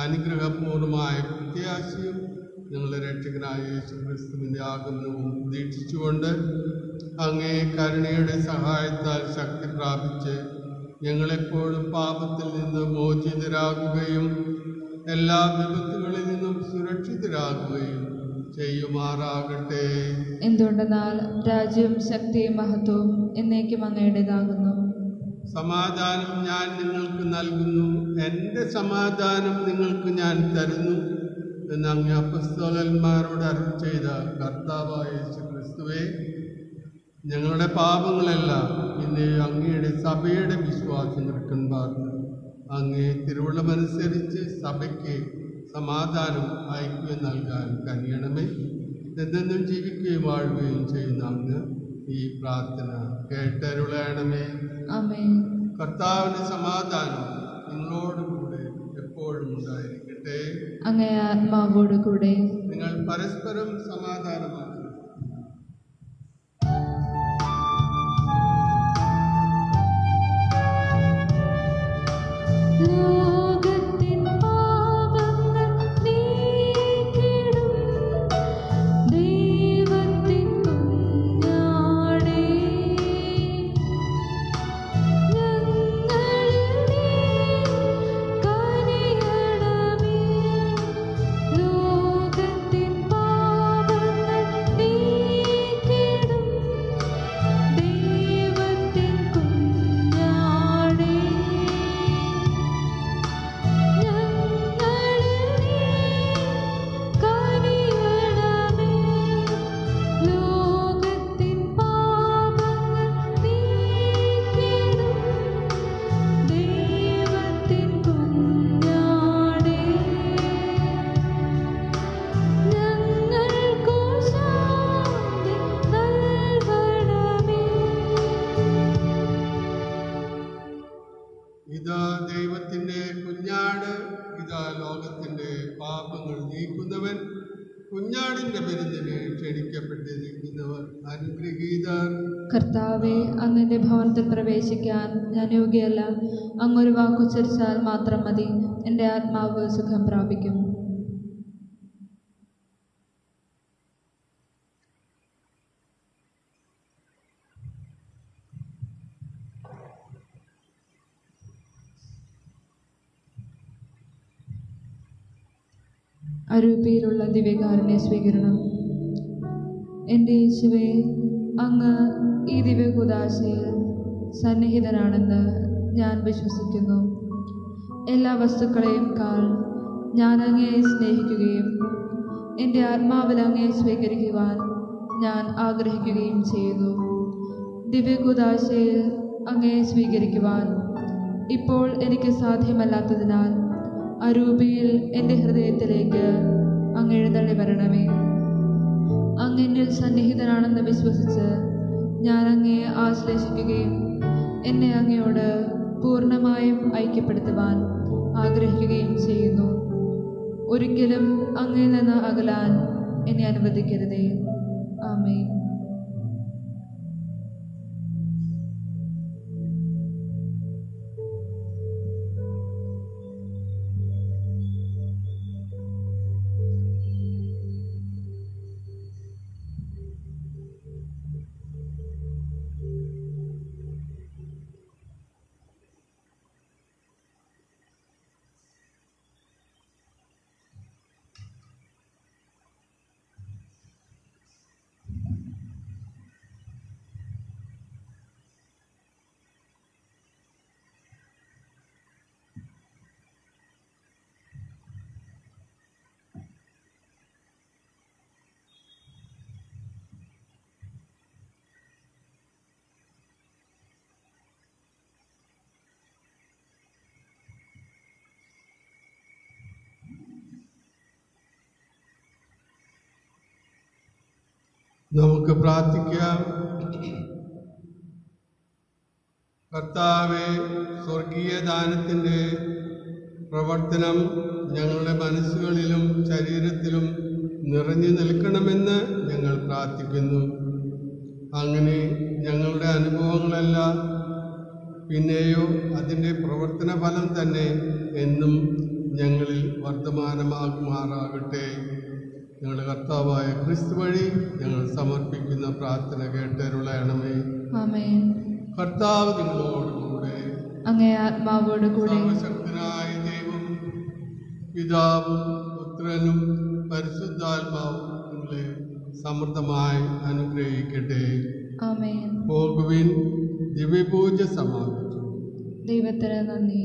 Speaker 1: അനുഗ്രഹപൂർണമായ പ്രത്യാശയും ഞങ്ങളുടെ രക്ഷകനായ യേശുക്രിസ്തുവിൻ്റെ ആഗമനവും പ്രതീക്ഷിച്ചുകൊണ്ട് അങ്ങേ കരുണയുടെ സഹായത്താൽ ശക്തി പ്രാപിച്ച് ഞങ്ങളെപ്പോഴും പാപത്തിൽ നിന്ന് മോചിതരാകുകയും എല്ലാ വിപത്തുകളിൽ നിന്നും സുരക്ഷിതരാകുകയും ചെയ്യുമാറാകട്ടെ.
Speaker 2: എന്തുകൊണ്ടെന്നാൽ രാജ്യവും ശക്തിയും മഹത്വവും എന്നേക്കും അങ്ങയുടേതാകുന്നു.
Speaker 1: സമാധാനം ഞാൻ നിങ്ങൾക്ക് നൽകുന്നു, എൻ്റെ സമാധാനം നിങ്ങൾക്ക് ഞാൻ തരുന്നു എന്ന് അങ്ങ് അപ്പസ്തോലന്മാരോട് അരുളി ചെയ്ത കർത്താവായ യേശുക്രിസ്തുവേ, ഞങ്ങളുടെ പാപങ്ങളെല്ലാം പിന്നെ അങ്ങയുടെ സഭയുടെ വിശ്വാസം നിൽക്കൻപാർന്ന് അങ്ങേ തിരുവുള്ളമനുസരിച്ച് സഭയ്ക്ക് സമാധാനം ഐക്യം നൽകാൻ കനിയണമേ. എന്തെന്നും ജീവിക്കുകയും വാഴുകയും ചെയ്യുന്ന അങ്ങ് ഈ പ്രാർത്ഥന കേട്ടരുളയണമേ.
Speaker 2: ആമേൻ.
Speaker 1: കർത്താവിന്റെ സമാധാനം നിങ്ങളോടുകൂടെ എപ്പോഴും ഉണ്ടായിരിക്കട്ടെ.
Speaker 2: അങ്ങേ ആത്മാവോട് കൂടെ.
Speaker 1: നിങ്ങൾ പരസ്പരം സമാധാനമാക്കുക. നിന്റെ വിരുന്നിന് ക്ഷണിക്കപ്പെട്ടിരിക്കുന്നവർ അനുഗ്രഹീതർ.
Speaker 2: കർത്താവെ, അങ്ങന്റെ ഭവനത്തിൽ പ്രവേശിക്കാൻ ഞാൻ യോഗ്യയല്ല. അങ്ങൊരു വാക്കുച്ചരിച്ചാൽ മാത്രം മതി, എൻ്റെ ആത്മാവ് സുഖം പ്രാപിക്കും. അരൂപിയിലുള്ള ദിവ്യകാരുണ്യ സ്വീകരണം. എൻ്റെ യേശുവേ, അങ്ങ് ഈ ദിവ്യകൂദാശയിൽ സന്നിഹിതനാണെന്ന് ഞാൻ വിശ്വസിക്കുന്നു. എല്ലാ വസ്തുക്കളെയും കാൾ ഞാൻ അങ്ങയെ സ്നേഹിക്കുകയും എൻ്റെ ആത്മാവിൽ അങ്ങയെ സ്വീകരിക്കുവാൻ ഞാൻ ആഗ്രഹിക്കുകയും ചെയ്യുന്നു. ദിവ്യകൂദാശയിൽ അങ്ങയെ സ്വീകരിക്കുവാൻ ഇപ്പോൾ എനിക്ക് സാധ്യമല്ലാത്തതിനാൽ അരൂപിയിൽ എൻ്റെ ഹൃദയത്തിലേക്ക് അങ്ങ് എഴുന്നള്ളി വരണമേ. അങ്ങ് എന്നിൽ സന്നിഹിതനാണെന്ന് വിശ്വസിച്ച് ഞാൻ അങ്ങയെ ആശ്ലേഷിക്കുകയും എന്നെ അങ്ങയോട് പൂർണ്ണമായും ഐക്യപ്പെടുത്തുവാൻ ആഗ്രഹിക്കുകയും ചെയ്യുന്നു. ഒരിക്കലും അങ്ങയിൽ നിന്ന് അകലാൻ എന്നെ അനുവദിക്കരുതേ. ആമേൻ.
Speaker 1: നമുക്ക് പ്രാർത്ഥിക്കാം. കർത്താവേ, സ്വർഗീയ ദാനത്തിൻ്റെ പ്രവർത്തനം ഞങ്ങളുടെ മനസ്സുകളിലും ശരീരത്തിലും നിറഞ്ഞു നിൽക്കണമെന്ന് ഞങ്ങൾ പ്രാർത്ഥിക്കുന്നു. അങ്ങനെ ഞങ്ങളുടെ അനുഭവങ്ങളല്ല, പിന്നെയോ അതിൻ്റെ പ്രവർത്തന ഫലം തന്നെ എന്നും ഞങ്ങളിൽ വർത്തമാനമാകുമാറാകട്ടെ. ഞങ്ങളുടെ കർത്താവായ ക്രിസ്തു വഴി ഞങ്ങൾ സമർപ്പിക്കുന്ന പ്രാർത്ഥന കേട്ടരുളയണമേ.
Speaker 2: ആമേൻ.
Speaker 1: കർത്താവ് നിങ്ങളോടുകൂടെ.
Speaker 2: അങ്ങേ ആത്മാവോടുകൂടെ.
Speaker 1: സർവശക്തനായ ദൈവം പിതാവും പുത്രനും പരിശുദ്ധാത്മാവും നിങ്ങളെ സമൃദ്ധമായി അനുഗ്രഹിക്കട്ടെ.
Speaker 2: ആമേൻ.
Speaker 1: പോകുവിൻ. ദിവ്യപൂജ സമാപിച്ചു.
Speaker 2: ദൈവത്തിന് നന്ദി.